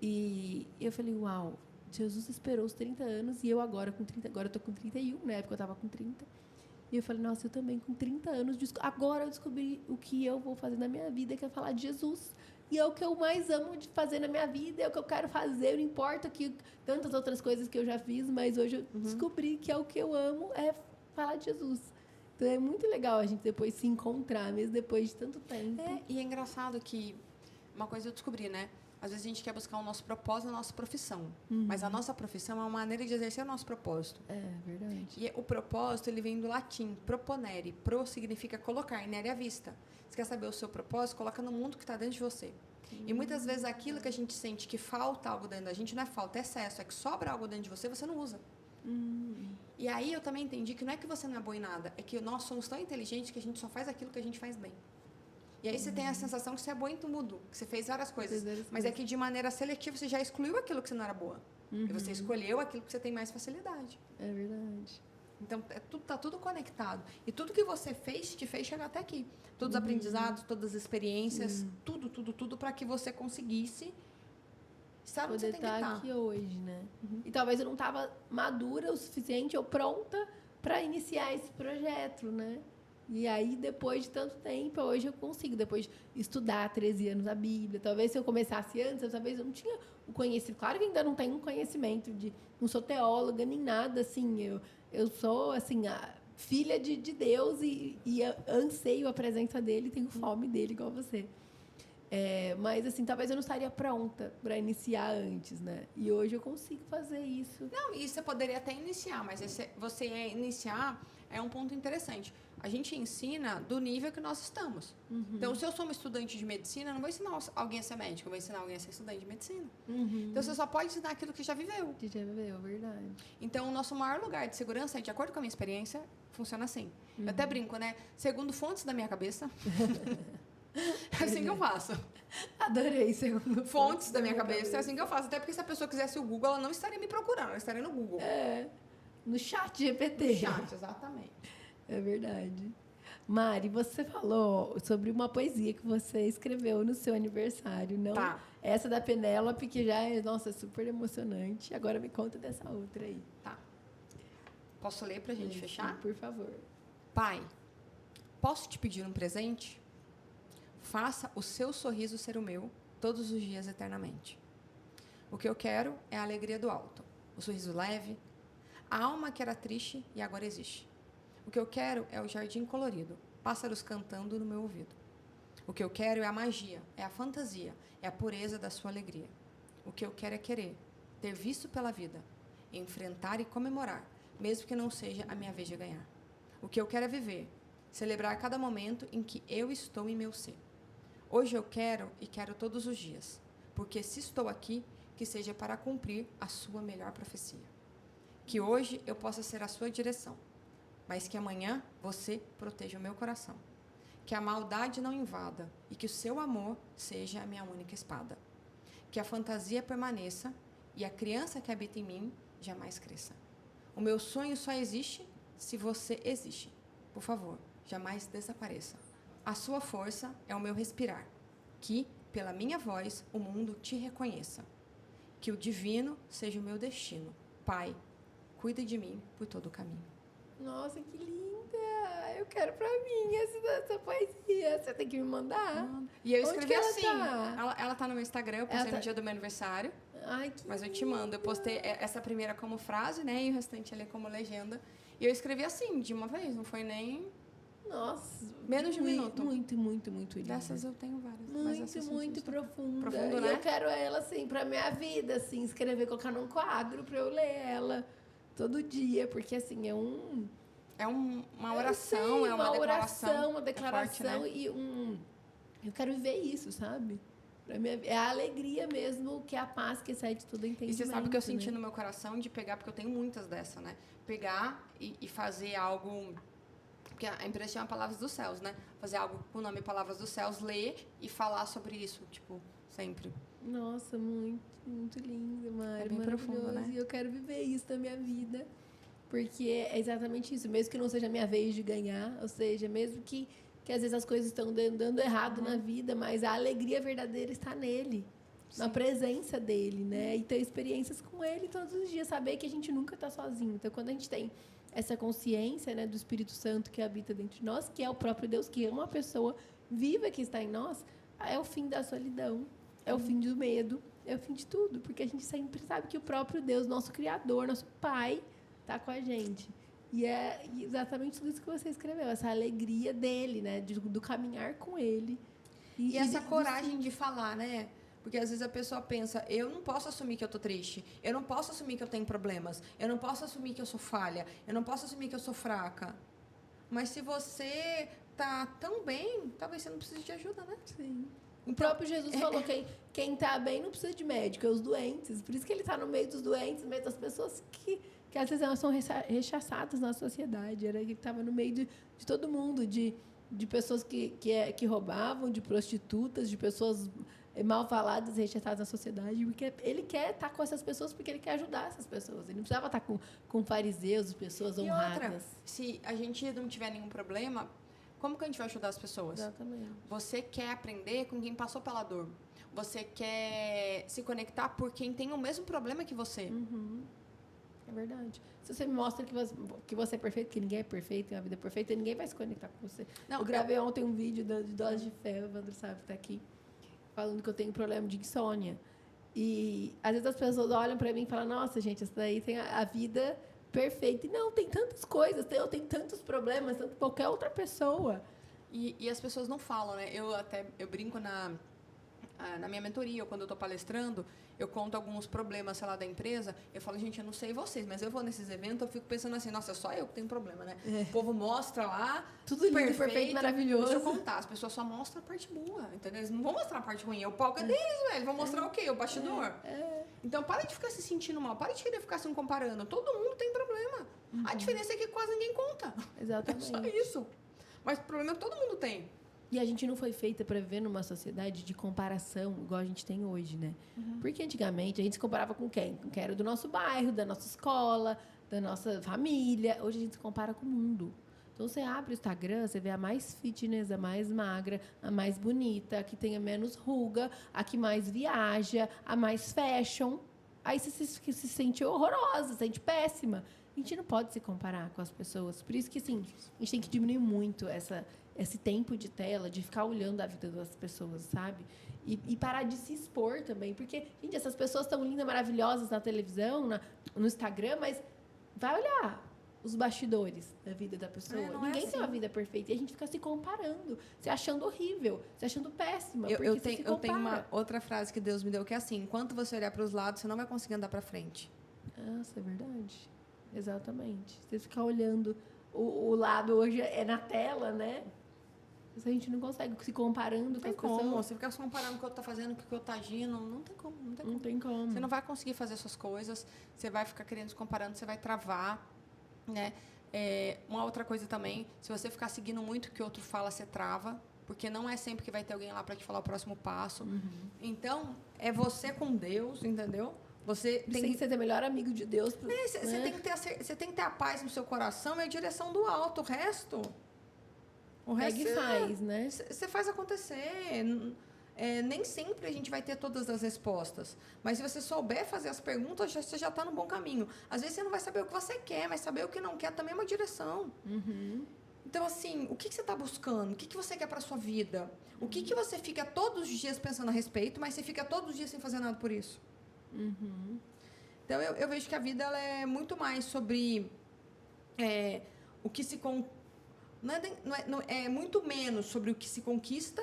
E eu falei, uau, Jesus esperou os 30 anos e eu agora com 30, agora eu tô com 31, na época eu estava com 30. E eu falei, nossa, eu também com 30 anos, agora eu descobri o que eu vou fazer na minha vida, que é falar de Jesus. E é o que eu mais amo de fazer na minha vida, é o que eu quero fazer, não importa que tantas outras coisas que eu já fiz, mas hoje eu descobri que é o que eu amo, é falar de Jesus. Então é muito legal a gente depois se encontrar, mesmo depois de tanto tempo. E é engraçado que uma coisa eu descobri, né? Às vezes a gente quer buscar o nosso propósito na nossa profissão. Mas a nossa profissão é uma maneira de exercer o nosso propósito. É verdade. E o propósito, ele vem do latim, proponere. Pro significa colocar, nere à vista. Você quer saber o seu propósito? Coloca no mundo que está dentro de você. E muitas vezes aquilo que a gente sente que falta algo dentro da gente, não é falta, é excesso. É que sobra algo dentro de você, você não usa. E aí eu também entendi que não é que você não é bom em nada, é que nós somos tão inteligentes que a gente só faz aquilo que a gente faz bem. E aí você tem a sensação que você é boa em tudo, que você fez várias coisas, mas é que de maneira seletiva você já excluiu aquilo que você não era boa. E você escolheu aquilo que você tem mais facilidade. É verdade. Então, tá tudo conectado. E tudo que você fez, te fez chegar até aqui. Todos os aprendizados, todas as experiências, tudo para que você conseguisse estar onde você tem que estar. Aqui hoje, né? E talvez eu não estava madura o suficiente ou pronta para iniciar esse projeto, né? E aí, depois de tanto tempo, hoje eu consigo, depois de estudar 13 anos a Bíblia. Talvez se eu começasse antes, talvez eu não tinha o conhecimento. Claro que ainda não tenho um conhecimento não sou teóloga nem nada, assim. Eu sou, assim, a filha de Deus e anseio a presença dele, tenho fome dele, igual você. Mas, assim, talvez eu não estaria pronta para iniciar antes, né? E hoje eu consigo fazer isso. Não, e você poderia até iniciar, mas você iniciar é um ponto interessante. A gente ensina do nível que nós estamos. Então, se eu sou uma estudante de medicina, eu não vou ensinar alguém a ser médico, eu vou ensinar alguém a ser estudante de medicina. Então, você só pode ensinar aquilo que já viveu. Que já viveu, verdade. Então, o nosso maior lugar de segurança, de acordo com a minha experiência, funciona assim. Eu até brinco, né? Segundo fontes da minha cabeça... É assim que eu faço. Adorei, segundo fontes da minha cabeça. É assim que eu faço. Até porque se a pessoa quisesse o Google, ela não estaria me procurando, ela estaria no Google. No chat GPT. No chat, exatamente. É verdade. Mari, você falou sobre uma poesia que você escreveu no seu aniversário, não? Tá. Essa da Penélope, que já é, nossa, super emocionante. Agora me conta dessa outra aí. Tá. Posso ler pra gente fechar? Por favor. Pai, posso te pedir um presente? Faça o seu sorriso ser o meu, todos os dias eternamente. O que eu quero é a alegria do alto, o sorriso leve, a alma que era triste e agora existe. O que eu quero é o jardim colorido, pássaros cantando no meu ouvido. O que eu quero é a magia, é a fantasia, é a pureza da sua alegria. O que eu quero é querer, ter visto pela vida, enfrentar e comemorar, mesmo que não seja a minha vez de ganhar. O que eu quero é viver, celebrar cada momento em que eu estou em meu ser. Hoje eu quero e quero todos os dias, porque se estou aqui, que seja para cumprir a sua melhor profecia. Que hoje eu possa ser a sua direção, mas que amanhã você proteja o meu coração. Que a maldade não invada e que o seu amor seja a minha única espada. Que a fantasia permaneça e a criança que habita em mim jamais cresça. O meu sonho só existe se você existe. Por favor, jamais desapareça. A sua força é o meu respirar. Que, pela minha voz, o mundo te reconheça. Que o divino seja o meu destino. Pai, cuida de mim por todo o caminho. Nossa, que linda! Eu quero pra mim essa poesia. Você tem que me mandar. E eu escrevi assim. Tá? Ela tá no meu Instagram, eu postei no dia do meu aniversário. Ai, que mas eu te mando. Eu postei essa primeira como frase, né? E o restante ali como legenda. E eu escrevi assim, de uma vez, não foi nem... Nossa. Menos de um minuto. Muito linda. Dessas eu tenho várias. Muito profunda. Profundo, né? E eu quero ela, assim, pra minha vida, assim, escrever, colocar num quadro pra eu ler ela todo dia. Porque, assim, é um... É uma oração, é uma declaração. Uma declaração é forte, né? e eu quero viver isso, sabe? Pra minha, é a alegria mesmo, que é a paz que sai de tudo entendimento. E você sabe o que eu senti né? no meu coração de pegar, porque eu tenho muitas dessas, né? Pegar e fazer algo... Porque a empresa chama Palavras dos Céus, né? Fazer algo com o nome Palavras dos Céus, ler e falar sobre isso, tipo, sempre. Nossa, muito lindo, Mari. É bem profundo, né? E eu quero viver isso na minha vida. Porque é exatamente isso. Mesmo que não seja a minha vez de ganhar, ou seja, mesmo que às vezes as coisas estão dando errado na vida, mas a alegria verdadeira está nele. na presença dele, né? E ter experiências com ele todos os dias, saber que a gente nunca está sozinho. Então, quando a gente tem essa consciência, né, do Espírito Santo que habita dentro de nós, que é o próprio Deus, que é uma pessoa viva que está em nós, é o fim da solidão, é o fim do medo, é o fim de tudo, porque a gente sempre sabe que o próprio Deus, nosso Criador, nosso Pai, está com a gente. E é exatamente tudo isso que você escreveu, essa alegria dele, né, do caminhar com ele. E essa coragem de falar, né? Porque às vezes a pessoa pensa, eu não posso assumir que eu tô triste, eu não posso assumir que eu tenho problemas, eu não posso assumir que eu sou falha, eu não posso assumir que eu sou fraca. Mas se você tá tão bem, talvez você não precise de ajuda, né? Sim. O próprio Jesus falou que quem tá bem não precisa de médico, é os doentes. Por isso que ele tá no meio dos doentes, no meio das pessoas que às vezes elas são rechaçadas na sociedade. Era ele estava no meio de todo mundo, de pessoas que roubavam, de prostitutas, de pessoas mal faladas e rechaçadas na sociedade, porque ele quer estar com essas pessoas porque ele quer ajudar essas pessoas. Ele não precisava estar com fariseus, pessoas honradas. E outra, se a gente não tiver nenhum problema, como que a gente vai ajudar as pessoas? Exatamente. Você quer aprender com quem passou pela dor. Você quer se conectar por quem tem o mesmo problema que você. Uhum. É verdade. Se você me mostra que você é perfeito, que ninguém é perfeito, tem uma vida perfeita, ninguém vai se conectar com você. Não, eu gravei ontem um vídeo de Dose de Fé, o Evandro sabe que está aqui, falando que eu tenho problema de insônia. E às vezes as pessoas olham para mim e falam, nossa, gente, essa daí tem a vida perfeita. E não, tem tantas coisas, eu tenho tantos problemas, tanto qualquer outra pessoa. E as pessoas não falam, né? Eu brinco na minha mentoria, ou quando eu estou palestrando, eu conto alguns problemas, sei lá, da empresa. Eu falo, gente, eu não sei vocês, mas eu vou nesses eventos, eu fico pensando assim, nossa, só eu que tenho problema, né? O povo mostra lá, tudo lindo, perfeito, maravilhoso. Deixa eu contar, as pessoas só mostram a parte boa, entendeu? Eles não vão mostrar a parte ruim, o palco é deles, velho. Eles vão mostrar o quê? O bastidor. Então, para de ficar se sentindo mal, para de querer ficar se comparando. Todo mundo tem problema. Uhum. A diferença é que quase ninguém conta. Exatamente. É só isso. Mas o problema é que todo mundo tem. E a gente não foi feita para viver numa sociedade de comparação igual a gente tem hoje, né? Uhum. Porque antigamente a gente se comparava com quem? Com quem era do nosso bairro, da nossa escola, da nossa família. Hoje a gente se compara com o mundo. Então você abre o Instagram, você vê a mais fitness, a mais magra, a mais bonita, a que tenha menos ruga, a que mais viaja, a mais fashion. Aí você se sente horrorosa, se sente péssima. A gente não pode se comparar com as pessoas. Por isso que, assim, a gente tem que diminuir muito esse tempo de tela, de ficar olhando a vida das pessoas, sabe? E parar de se expor também. Porque, gente, essas pessoas estão lindas, maravilhosas na televisão, no Instagram, mas vai olhar os bastidores da vida da pessoa. Ninguém tem uma vida perfeita. E a gente fica se comparando, se achando horrível, se achando péssima. Eu tenho uma outra frase que Deus me deu, que é assim, enquanto você olhar para os lados, você não vai conseguir andar para frente. Nossa, é verdade. Exatamente. Você ficar olhando o lado hoje é na tela, né? A gente não consegue se comparando com as pessoas. Você ficar se comparando com o que eu estou fazendo, com o que eu estou agindo, não tem como. Não tem como. Você não vai conseguir fazer suas coisas, você vai ficar querendo se comparando, você vai travar, né? Uma outra coisa também, se você ficar seguindo muito o que o outro fala, você trava, porque não é sempre que vai ter alguém lá para te falar o próximo passo. Uhum. Então, é você com Deus, entendeu? Você tem que ser o melhor amigo de Deus. Você tem que ter a paz no seu coração e a direção do alto. O resto faz, né? Você faz acontecer. Nem sempre a gente vai ter todas as respostas. Mas se você souber fazer as perguntas, você já está no bom caminho. Às vezes você não vai saber o que você quer, mas saber o que não quer também é uma direção. Uhum. Então, assim, o que você está buscando? O que você quer para a sua vida? O que você fica todos os dias pensando a respeito, mas você fica todos os dias sem fazer nada por isso? Uhum. Então eu vejo que a vida ela é muito mais sobre o que se é muito menos sobre o que se conquista,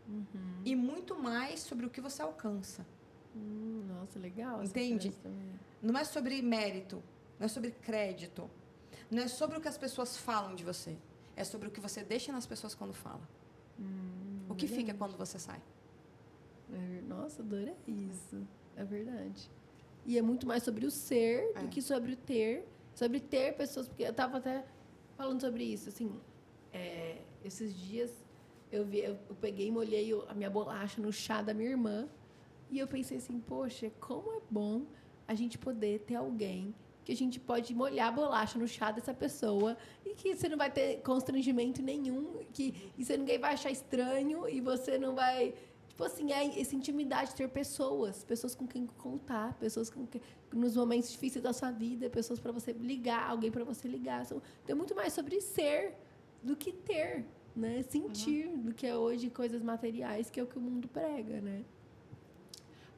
uhum, e muito mais sobre o que você alcança. Nossa, legal. Entende? Não é sobre mérito, não é sobre crédito, não é sobre o que as pessoas falam de você, é sobre o que você deixa nas pessoas quando fala. O que fica quando você sai. Nossa, adorei isso. É verdade. E é muito mais sobre o ser do que sobre o ter. Sobre ter pessoas... Porque eu estava até falando sobre isso. Assim, esses dias, eu peguei e molhei a minha bolacha no chá da minha irmã. E eu pensei assim, poxa, como é bom a gente poder ter alguém que a gente pode molhar a bolacha no chá dessa pessoa e que você não vai ter constrangimento nenhum, e ninguém vai achar estranho e você não vai... Tipo assim, é essa intimidade, ter pessoas com quem contar, pessoas com quem, nos momentos difíceis da sua vida, pessoas para você ligar, alguém para você ligar. Tem muito mais sobre ser do que ter, né? Sentir do que é hoje coisas materiais, que é o que o mundo prega, né?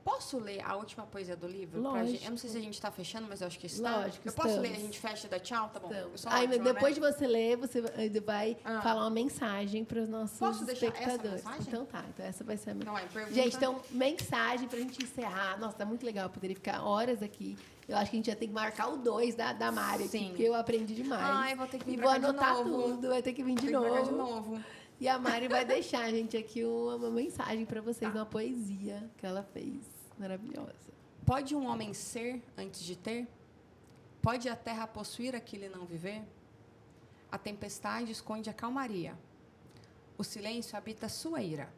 Posso ler a última poesia do livro? Lógico. Eu não sei se a gente está fechando, mas eu acho que está. Lógico, eu posso ler, a gente fecha e dá tchau? Tá bom. Eu sou Aí, ótima, depois né? de você ler, você vai falar uma mensagem para os nossos Posso deixar espectadores. essa mensagem? Então tá, então essa vai ser a Então, pergunta... Gente, então, mensagem pra gente encerrar. Nossa, tá muito legal, eu poderia ficar horas aqui. Eu acho que a gente já tem que marcar o 2 da Mari aqui, porque eu aprendi demais. Ai, vou ter que vir e pra vou cá de anotar novo. tudo, vai ter que vir de novo. E a Mari vai deixar, gente, aqui uma mensagem pra vocês, uma poesia que ela fez. Maravilhosa. Pode um homem ser antes de ter? Pode a terra possuir aquilo e não viver? A tempestade esconde a calmaria. O silêncio habita a sua ira.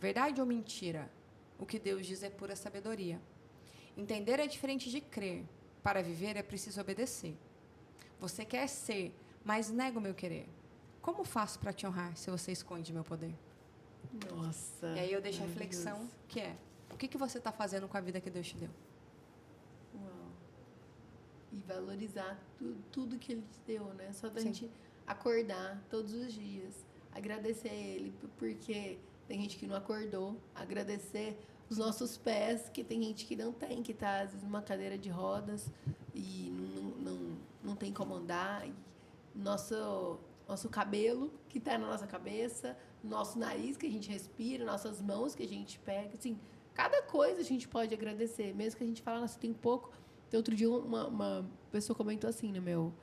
Verdade ou mentira? O que Deus diz é pura sabedoria. Entender é diferente de crer. Para viver é preciso obedecer. Você quer ser, mas nega o meu querer. Como faço para te honrar se você esconde meu poder? Nossa. E aí eu deixo a reflexão, que é: o que você está fazendo com a vida que Deus te deu? Uau. E valorizar tudo que Ele te deu, né? Só da gente acordar todos os dias, agradecer a Ele, porque tem gente que não acordou, agradecer os nossos pés, que tem gente que não tem, que está às vezes numa cadeira de rodas e não tem como andar. E nosso cabelo que está na nossa cabeça, nosso nariz que a gente respira, nossas mãos que a gente pega, assim, cada coisa a gente pode agradecer, mesmo que a gente fale, nossa, tem pouco. Então, outro dia uma pessoa comentou assim no meu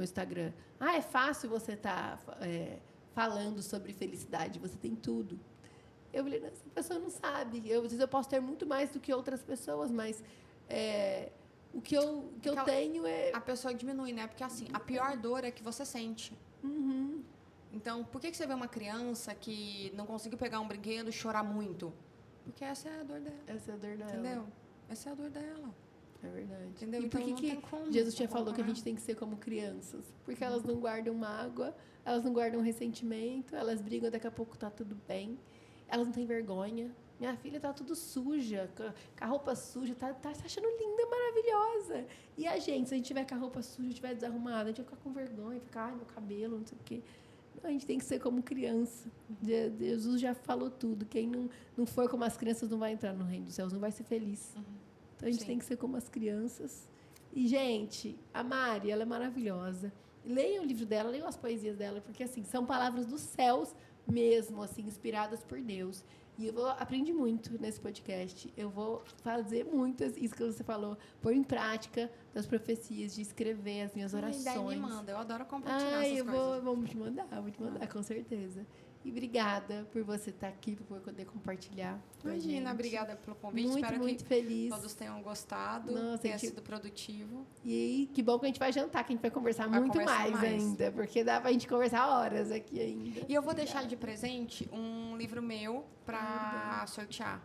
Instagram: é fácil você estar falando sobre felicidade, você tem tudo. Eu falei, essa pessoa não sabe. Às vezes eu posso ter muito mais do que outras pessoas, mas o que eu tenho é... A pessoa diminui, né? Porque assim, a pior dor é que você sente. Uhum. Então, por que você vê uma criança que não conseguiu pegar um brinquedo e chorar muito? Porque essa é a dor dela. Essa é a dor dela. Entendeu? Essa é a dor dela. É verdade. Entendeu? E então, por que Jesus tinha falou que a gente tem que ser como crianças? Porque elas não guardam mágoa, elas não guardam ressentimento, elas brigam, daqui a pouco tá tudo bem. Elas não têm vergonha. Minha filha tá tudo suja, com a roupa suja, tá achando linda, maravilhosa. E a gente, se a gente tiver com a roupa suja, tiver desarrumada, a gente vai ficar com vergonha, ficar, ai, meu cabelo, não sei o quê. A gente tem que ser como criança. Jesus já falou tudo. Quem não for como as crianças não vai entrar no reino dos céus, não vai ser feliz. Então, a gente tem que ser como as crianças. E, gente, a Mari, ela é maravilhosa. Leiam o livro dela, leiam as poesias dela, porque, assim, são palavras dos céus mesmo, assim, inspiradas por Deus. E eu aprendi muito nesse podcast. Eu vou fazer muitas, isso que você falou, pôr em prática das profecias, de escrever as minhas orações. Daí me manda, eu adoro compartilhar essas coisas. Vou te mandar, com certeza. E obrigada por você estar aqui, por poder compartilhar. Imagina, obrigada pelo convite. Espero muito que feliz. Todos tenham gostado, tenha sido produtivo. E que bom que a gente vai jantar, que a gente vai conversar muito mais ainda, porque dá pra gente conversar horas aqui ainda. E eu vou deixar de presente um livro meu pra sortear.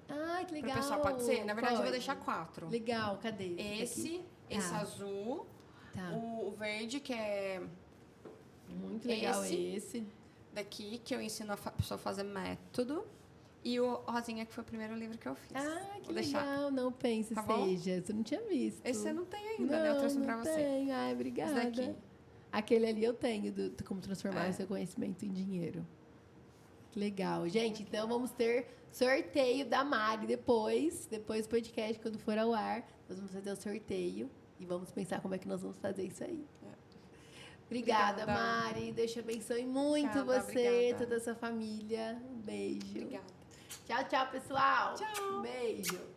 Ah, que legal. Pro pessoal, pode ser? Na verdade, eu vou deixar 4. Legal, cadê? Esse azul, o verde, que é... Muito legal esse. Daqui, que eu ensino a pessoa a fazer método. E o rosinha, que foi o primeiro livro que eu fiz. Ah, que vou legal. Deixar. Não pense, seja. Você não tinha visto. Esse você não tem ainda, né? Eu trouxe pra você. Não tem. Ai, obrigada. Esse daqui. Aquele ali eu tenho, do como transformar o seu conhecimento em dinheiro. Legal. Gente, então vamos ter sorteio da Mari depois do podcast, quando for ao ar. Nós vamos fazer o sorteio e vamos pensar como é que nós vamos fazer isso aí. Obrigada, Mari. Deus te abençoe muito você, toda a sua família. Um beijo. Obrigada. Tchau, tchau, pessoal. Tchau. Um beijo.